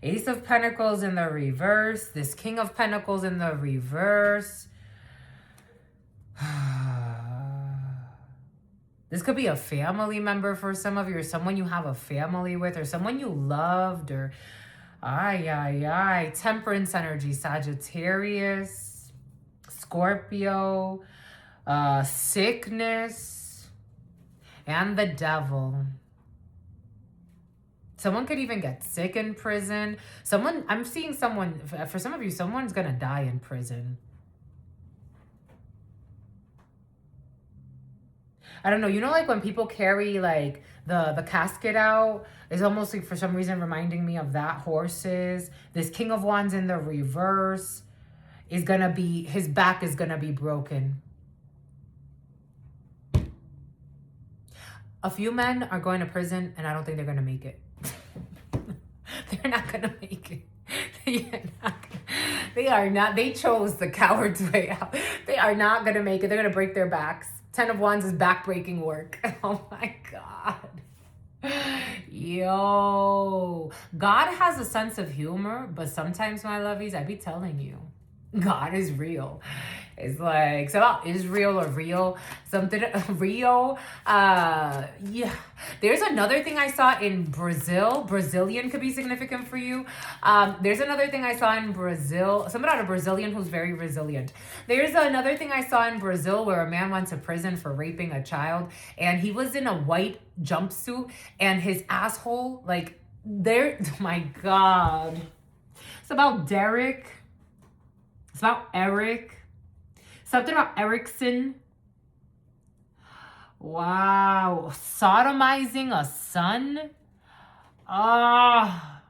Ace of Pentacles in the reverse. This King of Pentacles in the reverse. This could be a family member for some of you, or someone you have a family with, or someone you loved, or Temperance energy, Sagittarius, Scorpio, sickness, and the devil. Someone could even get sick in prison. I'm seeing someone, for some of you, someone's going to die in prison. I don't know. You know, like when people carry like the casket out, it's almost like for some reason reminding me of that. Horses. This King of Wands in the reverse is going to be, his back is going to be broken. A few men are going to prison and I don't think they're going to make it. They're not going to make it. They are not. They chose the coward's way out. They are not going to make it. They're going to break their backs. 10 of Wands is back-breaking work. Oh my God. Yo. God has a sense of humor, but sometimes, my lovies, I be telling you, God is real. It's like, it's about Israel or Rio, something, Rio. Yeah. There's another thing I saw in Brazil. Brazilian could be significant for you. There's another thing I saw in Brazil. Something about a Brazilian who's very resilient. There's another thing I saw in Brazil where a man went to prison for raping a child. And he was in a white jumpsuit. And his asshole, like, there, oh my God. It's about Derek. It's about Eric. Something about Erickson. Wow. Sodomizing a son? Ah.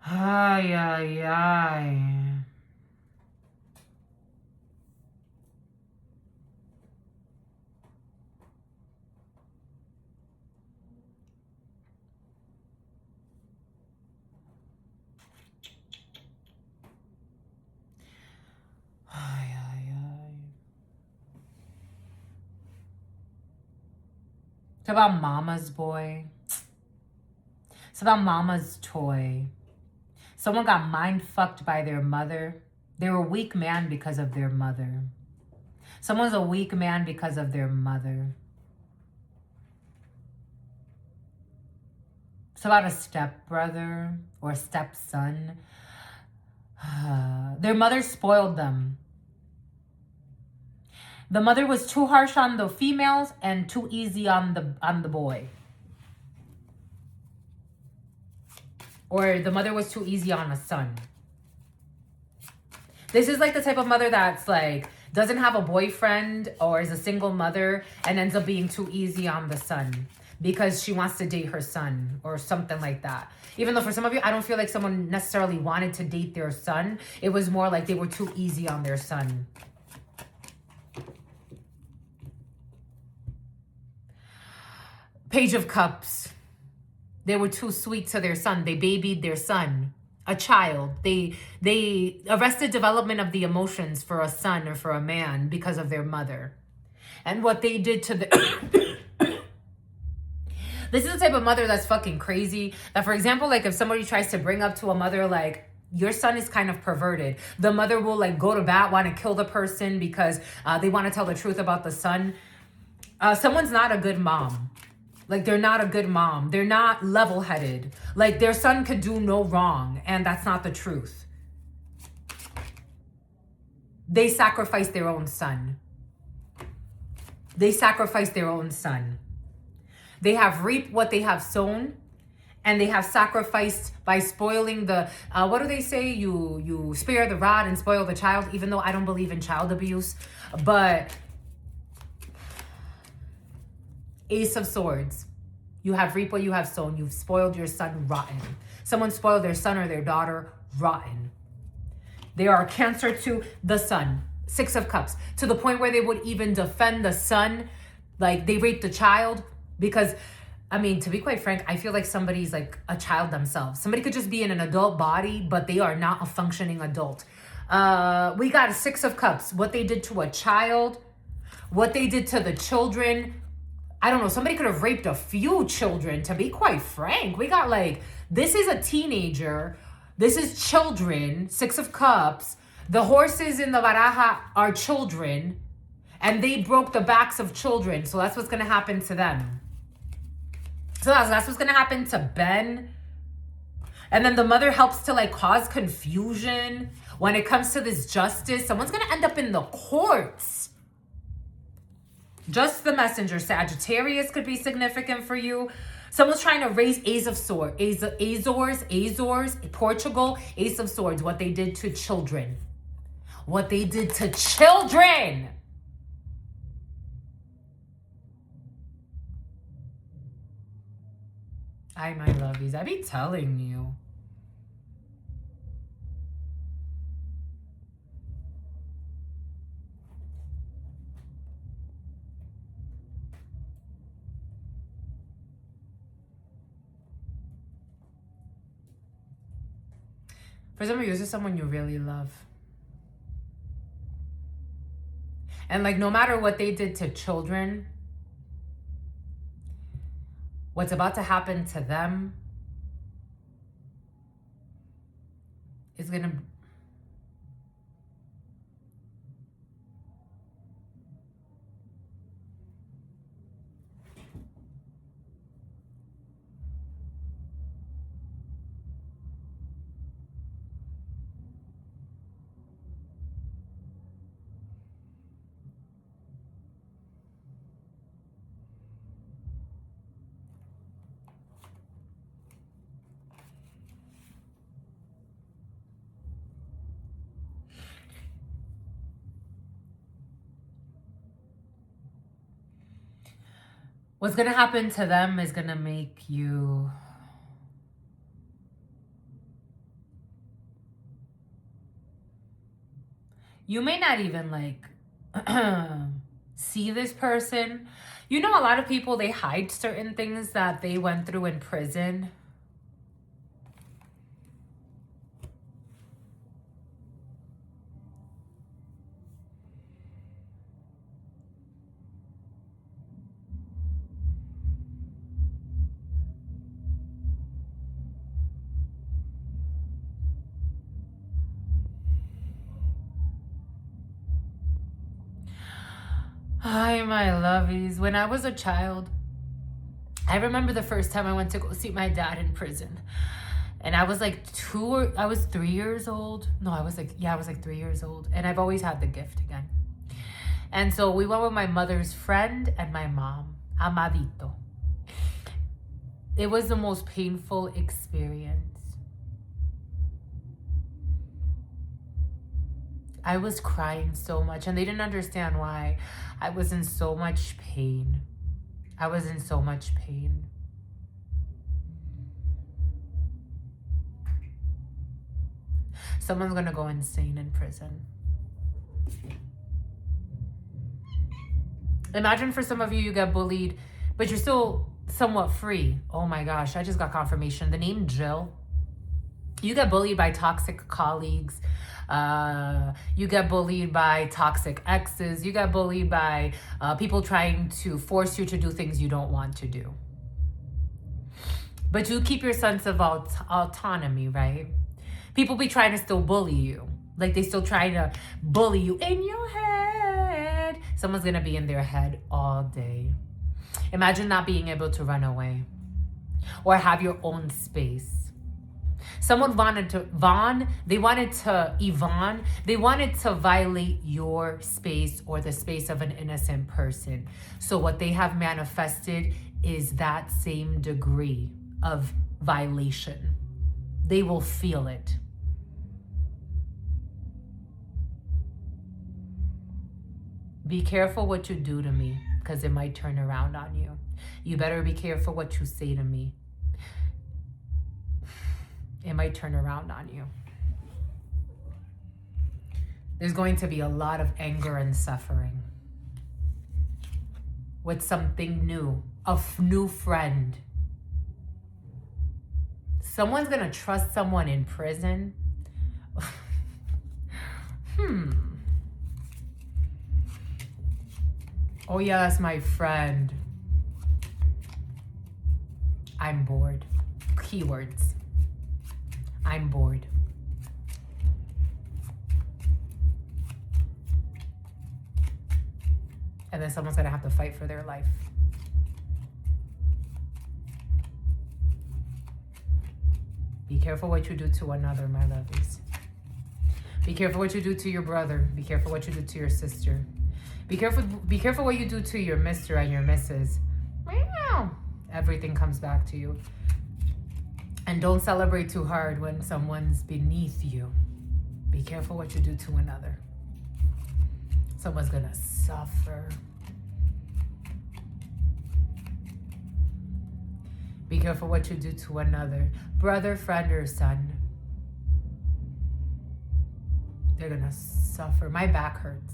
Ay, ay, ay. Ay, ay, ay. It's about mama's boy. It's about mama's toy. Someone got mind fucked by their mother. They're a weak man because of their mother. Someone's a weak man because of their mother. It's about a stepbrother or a stepson. Their mother spoiled them. The mother was too harsh on the females and too easy on the boy. Or the mother was too easy on a son. This is like the type of mother that's like, doesn't have a boyfriend or is a single mother and ends up being too easy on the son because she wants to date her son or something like that. Even though for some of you, I don't feel like someone necessarily wanted to date their son. It was more like they were too easy on their son. Page of Cups. They were too sweet to their son. They babied their son, a child. They arrested development of the emotions for a son or for a man because of their mother. And what they did to the... This is the type of mother that's fucking crazy. That, for example, like if somebody tries to bring up to a mother like, your son is kind of perverted, the mother will like go to bat, want to kill the person because they want to tell the truth about the son. Someone's not a good mom. Like, they're not a good mom. They're not level-headed. Like, their son could do no wrong, and that's not the truth. They sacrificed their own son. They sacrificed their own son. They have reaped what they have sown, and they have sacrificed by spoiling the, what do they say? You spare the rod and spoil the child, even though I don't believe in child abuse. But Ace of Swords. You have reaped what you have sown. You've spoiled your son rotten. Someone spoiled their son or their daughter rotten. They are a cancer to the son. Six of Cups. To the point where they would even defend the son. Like, they raped the child. Because, I mean, to be quite frank, I feel like somebody's like a child themselves. Somebody could just be in an adult body, but they are not a functioning adult. We got a Six of Cups. What they did to a child. What they did to the children. I don't know, somebody could have raped a few children, to be quite frank. We got like, this is a teenager. This is children, Six of Cups. The horses in the baraja are children. And they broke the backs of children. So that's what's going to happen to them. So that's what's going to happen to Ben. And then the mother helps to like cause confusion. When it comes to this justice, someone's going to end up in the courts. Just the messenger. Sagittarius could be significant for you. Someone's trying to raise Ace of Swords. Azores, Portugal, Ace of Swords. What they did to children. What they did to children. Ay, my lovies. I be telling you. For some of you, this is someone you really love. And like, no matter what they did to children, what's about to happen to them is going to... What's going to happen to them is going to make you... You may not even like see this person. You know, a lot of people, they hide certain things that they went through in prison. Hi, my lovies. When I was a child, I remember the first time I went to go see my dad in prison. And I was like 3 years old. No, I was like 3 years old. And I've always had the gift again. And so we went with my mother's friend and my mom, Amadito. It was the most painful experience. I was crying so much, and they didn't understand why. I was in so much pain. I was in so much pain. Someone's gonna go insane in prison. Imagine for some of you, you get bullied, but you're still somewhat free. Oh my gosh, I just got confirmation. The name Jill. You get bullied by toxic colleagues. You get bullied by toxic exes. You get bullied by people trying to force you to do things you don't want to do. But you keep your sense of autonomy, right? People be trying to still bully you. Like they still try to bully you in your head. Someone's going to be in their head all day. Imagine not being able to run away or have your own space. Someone wanted to violate your space or the space of an innocent person. So what they have manifested is that same degree of violation. They will feel it. Be careful what you do to me, because it might turn around on you. You better be careful what you say to me. It might turn around on you. There's going to be a lot of anger and suffering with something new, a new friend. Someone's going to trust someone in prison. Oh yeah, that's my friend. I'm bored. Keywords. I'm bored. And then someone's gonna have to fight for their life. Be careful what you do to another, my lovies. Be careful what you do to your brother. Be careful what you do to your sister. Be careful what you do to your Mr. and your Mrs. Everything comes back to you. And don't celebrate too hard when someone's beneath you. Be careful what you do to another. Someone's gonna suffer. Be careful what you do to another. Brother, friend, or son. They're gonna suffer. My back hurts.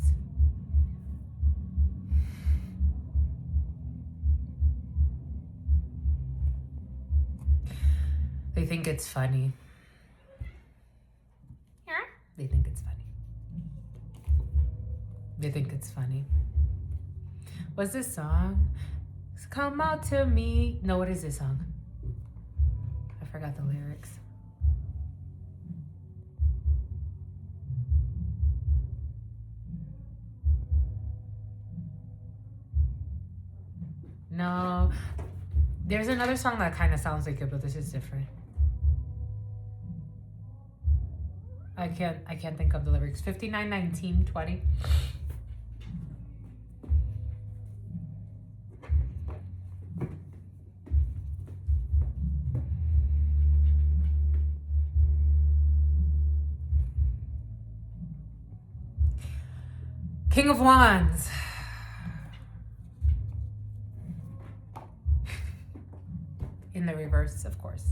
They think it's funny. Yeah. They think it's funny. They think it's funny. What's this song? Come out to me. No, what is this song? I forgot the lyrics. No. There's another song that kind of sounds like it, but this is different. I can't think of the lyrics. 59, 19, 20. King of Wands. in the reverse, of course.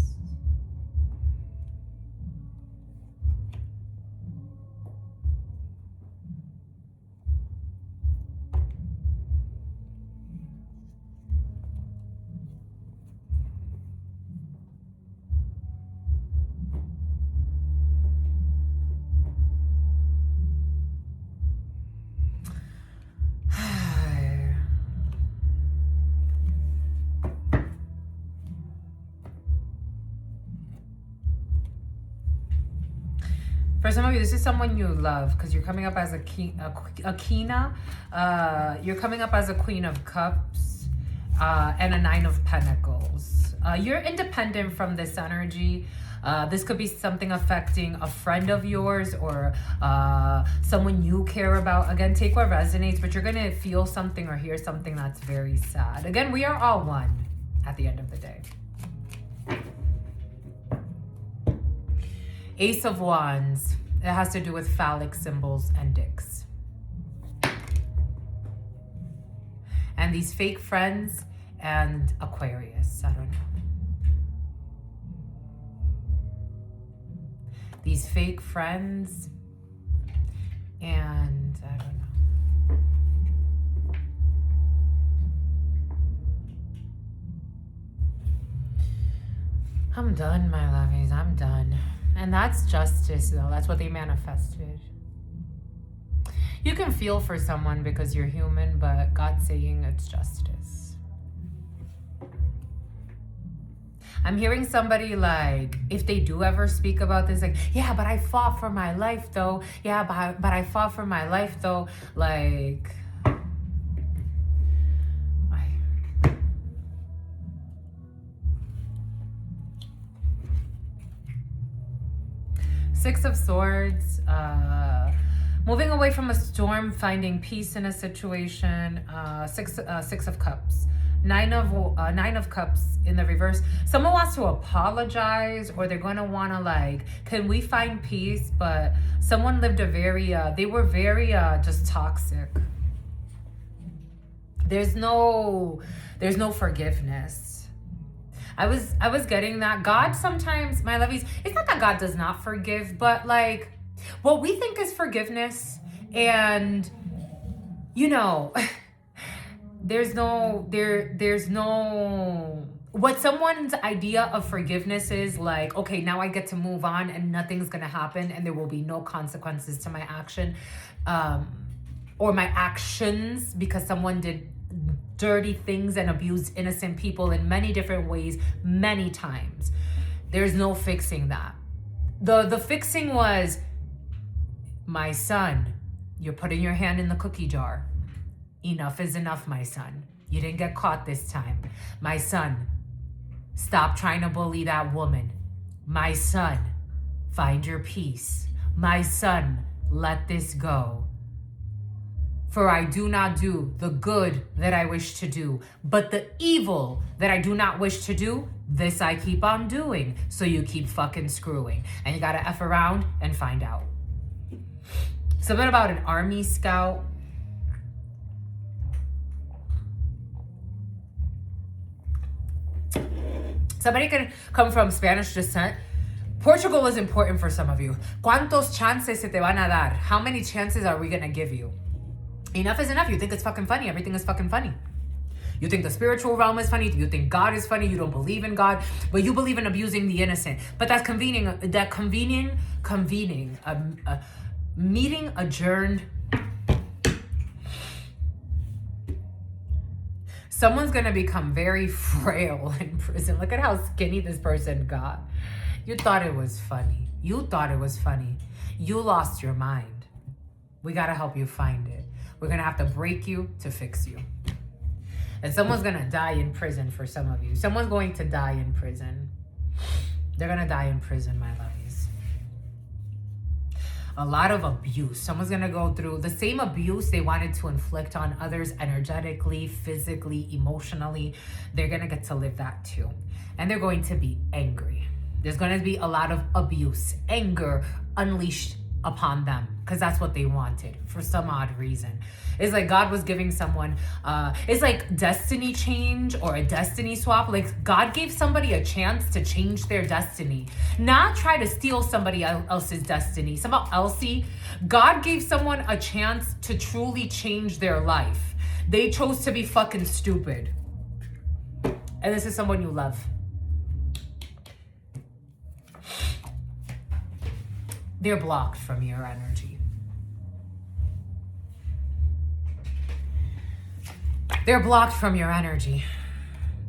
For some of you, this is someone you love because you're coming up as a Kina. You're coming up as a Queen of Cups and a Nine of Pentacles. You're independent from this energy. This could be something affecting a friend of yours or someone you care about. Again, take what resonates, but you're going to feel something or hear something that's very sad. Again, we are all one at the end of the day. Ace of Wands. It has to do with phallic symbols and dicks. And these fake friends and Aquarius. I don't know. These fake friends and I don't know. I'm done, my lovies. I'm done. And that's justice, though. That's what they manifested. You can feel for someone because you're human, but God's saying it's justice. I'm hearing somebody like, if they do ever speak about this, like, yeah, but I fought for my life, though. Yeah, but I fought for my life, though. Like... Six of Swords, moving away from a storm, finding peace in a situation. Six of Cups, Nine of Cups in the reverse. Someone wants to apologize, or they're going to want to like, can we find peace? But someone lived a very, they were very just toxic. There's no forgiveness. I was getting that. God sometimes, my lovies, it's not that God does not forgive, but like what we think is forgiveness, and you know, there's no what someone's idea of forgiveness is like, okay, now I get to move on and nothing's gonna happen and there will be no consequences to my action or my actions because someone did dirty things and abused innocent people in many different ways, many times. There's no fixing that. The fixing was, my son, you're putting your hand in the cookie jar. Enough is enough, my son. You didn't get caught this time. My son, stop trying to bully that woman. My son, find your peace. My son, let this go. For I do not do the good that I wish to do, but the evil that I do not wish to do, this I keep on doing. So you keep fucking screwing. And you gotta F around and find out. Something about an army scout. Somebody can come from Spanish descent. Portugal is important for some of you. ¿Cuántos chances se te van a dar? How many chances are we gonna give you? Enough is enough. You think it's fucking funny. Everything is fucking funny. You think the spiritual realm is funny. You think God is funny. You don't believe in God, but you believe in abusing the innocent. But that's convening. Meeting adjourned. Someone's going to become very frail in prison. Look at how skinny this person got. You thought it was funny. You thought it was funny. You lost your mind. We got to help you find it. We're going to have to break you to fix you. And someone's going to die in prison for some of you. Someone's going to die in prison. They're going to die in prison, my lovies. A lot of abuse. Someone's going to go through the same abuse they wanted to inflict on others energetically, physically, emotionally. They're going to get to live that too. And they're going to be angry. There's going to be a lot of abuse, anger unleashed upon them because that's what they wanted for some odd reason. It's like God was giving someone, it's like destiny change or a destiny swap. Like God gave somebody a chance to change their destiny, not try to steal somebody else's destiny. Somehow Elsie, God gave someone a chance to truly change their life. They chose to be fucking stupid. And this is someone you love. They're blocked from your energy. They're blocked from your energy.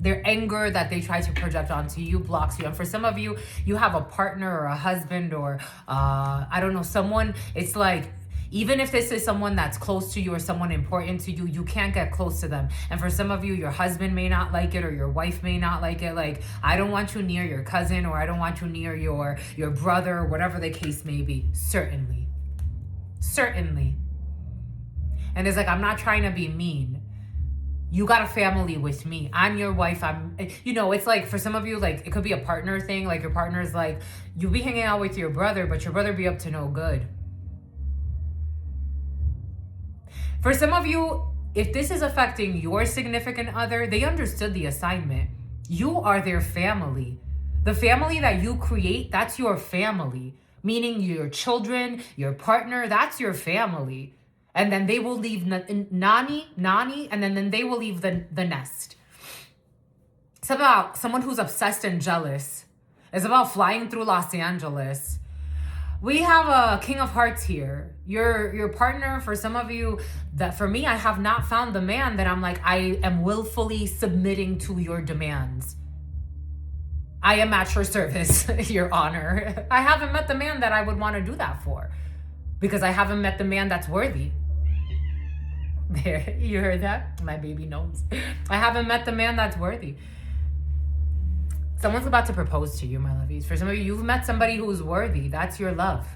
Their anger that they try to project onto you blocks you. And for some of you, you have a partner or a husband or, I don't know, someone, it's like, even if this is someone that's close to you or someone important to you, you can't get close to them. And for some of you, your husband may not like it or your wife may not like it. Like, I don't want you near your cousin or I don't want you near your brother or whatever the case may be. Certainly. Certainly. And it's like, I'm not trying to be mean. You got a family with me. I'm your wife. It's like for some of you, like it could be a partner thing. Like your partner's like, you be hanging out with your brother, but your brother be up to no good. For some of you, if this is affecting your significant other, they understood the assignment. You are their family. The family that you create, that's your family. Meaning your children, your partner, that's your family. And then they will leave Nani, and then they will leave the nest. It's about someone who's obsessed and jealous. It's about flying through Los Angeles. We have a King of Hearts here. Your partner, for some of you, that for me, I have not found the man that I'm like, I am willfully submitting to your demands. I am at your service, your honor. I haven't met the man that I would want to do that for because I haven't met the man that's worthy. There, you heard that? My baby knows. I haven't met the man that's worthy. Someone's about to propose to you, my lovies. For some of you, you've met somebody who's worthy. That's your love.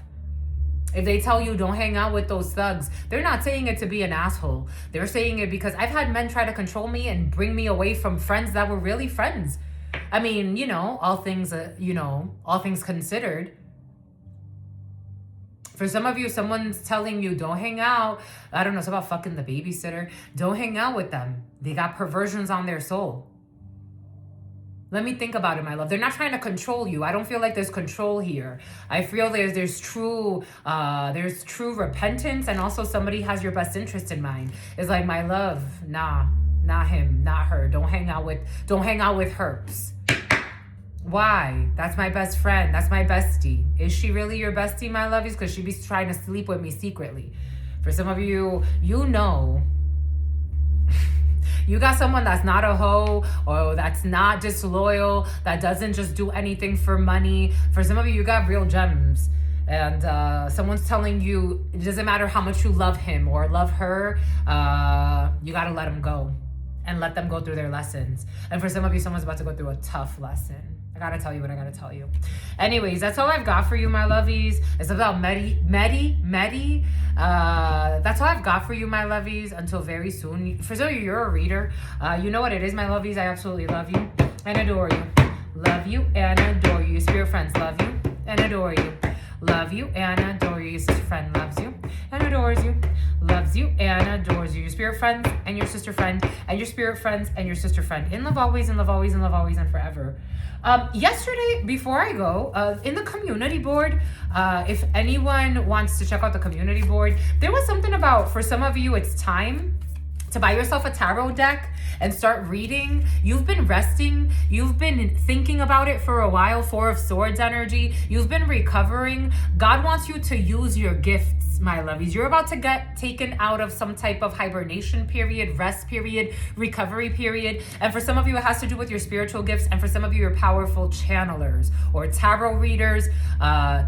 If they tell you don't hang out with those thugs, they're not saying it to be an asshole. They're saying it because I've had men try to control me and bring me away from friends that were really friends. I mean, all things considered. For some of you, someone's telling you don't hang out. I don't know, it's about fucking the babysitter. Don't hang out with them. They got perversions on their soul. Let me think about it, my love. They're not trying to control you. I don't feel like there's control here. I feel there's true repentance, and also somebody has your best interest in mind. It's like, my love, nah, not him, not her. Don't hang out with herps. Why? That's my best friend. That's my bestie. Is she really your bestie, my lovies? Because she be trying to sleep with me secretly. For some of you, you got someone that's not a hoe or that's not disloyal, that doesn't just do anything for money. For some of you, you got real gems. And someone's telling you it doesn't matter how much you love him or love her, you got to let them go and let them go through their lessons. And for some of you, someone's about to go through a tough lesson. I gotta tell you what I gotta tell you. Anyways, that's all I've got for you, my lovies. It's about Medi. That's all I've got for you, my lovies, until very soon. For some of you, you're a reader. You know what it is, my lovies. I absolutely love you and adore you. Love you and adore you. Your spirit friends love you and adore you. Love you and adore you. Your sister friend loves you and adores you. Loves you and adores you. Your spirit friends and your sister friend and your spirit friends and your sister friend. In love always, in love always, in love always, and forever. Yesterday, before I go, in the community board, if anyone wants to check out the community board, there was something about, for some of you, it's time to buy yourself a tarot deck and start reading. You've been resting. You've been thinking about it for a while. 4 of Swords energy. You've been recovering. God wants you to use your gifts, my lovies. You're about to get taken out of some type of hibernation period, rest period, recovery period. And for some of you, it has to do with your spiritual gifts. And for some of you, you're powerful channelers or tarot readers.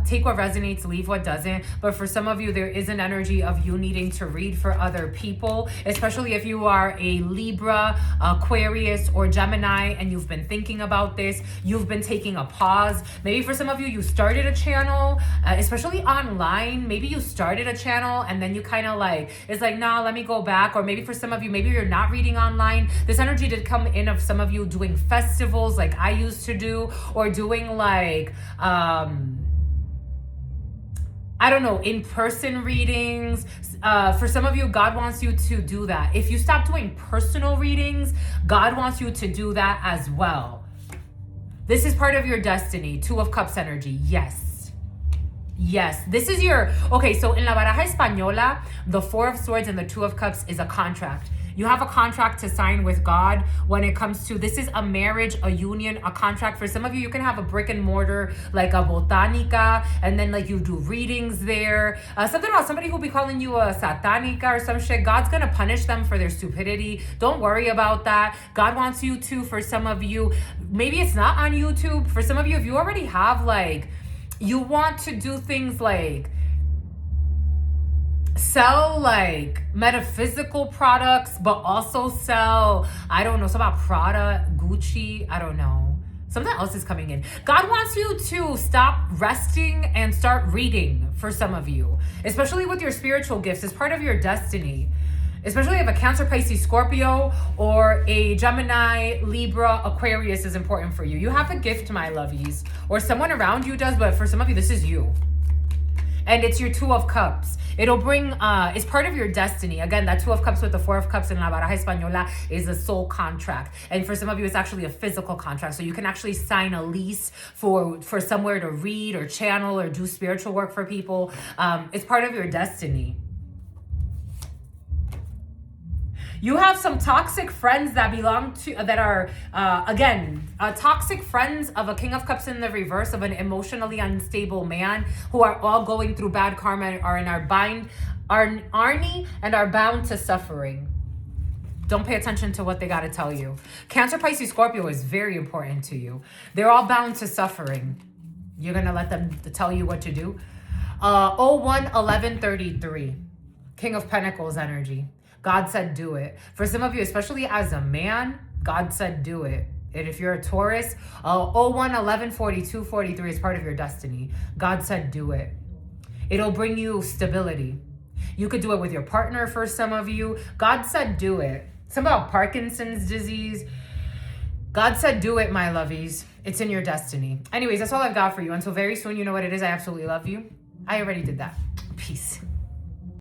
Take what resonates, leave what doesn't. But for some of you, there is an energy of you needing to read for other people, especially if you are a Libra, Aquarius, or Gemini, and you've been thinking about this. You've been taking a pause. Maybe for some of you, you started a channel, especially online. Maybe you started a channel and then you kind of like, it's like, nah, let me go back. Or maybe for some of you, maybe you're not reading online. This energy did come in of some of you doing festivals like I used to do, or doing like, I don't know, in-person readings. For some of you, God wants you to do that. If you stop doing personal readings, God wants you to do that as well. This is part of your destiny. Two of Cups energy. Yes. Yes. This is your... Okay, so in La Baraja Española, the Four of Swords and the Two of Cups is a contract. You have a contract to sign with God when it comes to, this is a marriage, a union, a contract. For some of you, you can have a brick and mortar, like a botanica, and then like you do readings there. Something about somebody who'll be calling you a satanica or some shit. God's gonna punish them for their stupidity. Don't worry about that. God wants you to, for some of you, maybe it's not on YouTube. For some of you, if you already have like, you want to do things like, sell like metaphysical products, but also sell, I don't know, something about Prada, Gucci, I don't know. Something else is coming in. God wants you to stop resting and start reading for some of you, especially with your spiritual gifts. It's part of your destiny. Especially if you have a Cancer, Pisces, Scorpio, or a Gemini, Libra, Aquarius is important for you. You have a gift, my lovies, or someone around you does, but for some of you, this is you. And it's your Two of Cups. It'll bring, it's part of your destiny. Again, that Two of Cups with the Four of Cups in La Baraja Española is a soul contract. And for some of you, it's actually a physical contract. So you can actually sign a lease for somewhere to read or channel or do spiritual work for people. It's part of your destiny. You have some toxic friends that belong to, that are, again, toxic friends of a King of Cups in the reverse, of an emotionally unstable man, who are all going through bad karma and are in our bind, are and are bound to suffering. Don't pay attention to what they got to tell you. Cancer, Pisces, Scorpio is very important to you. They're all bound to suffering. You're going to let them tell you what to do. 01-11-33. King of Pentacles energy. God said do it. For some of you, especially as a man, God said do it. And if you're a Taurus, 01-11-42-43 is part of your destiny. God said do it. It'll bring you stability. You could do it with your partner for some of you. God said do it. Something about Parkinson's disease. God said do it, my lovies. It's in your destiny. Anyways, that's all I've got for you. Until very soon, you know what it is. I absolutely love you. I already did that. Peace.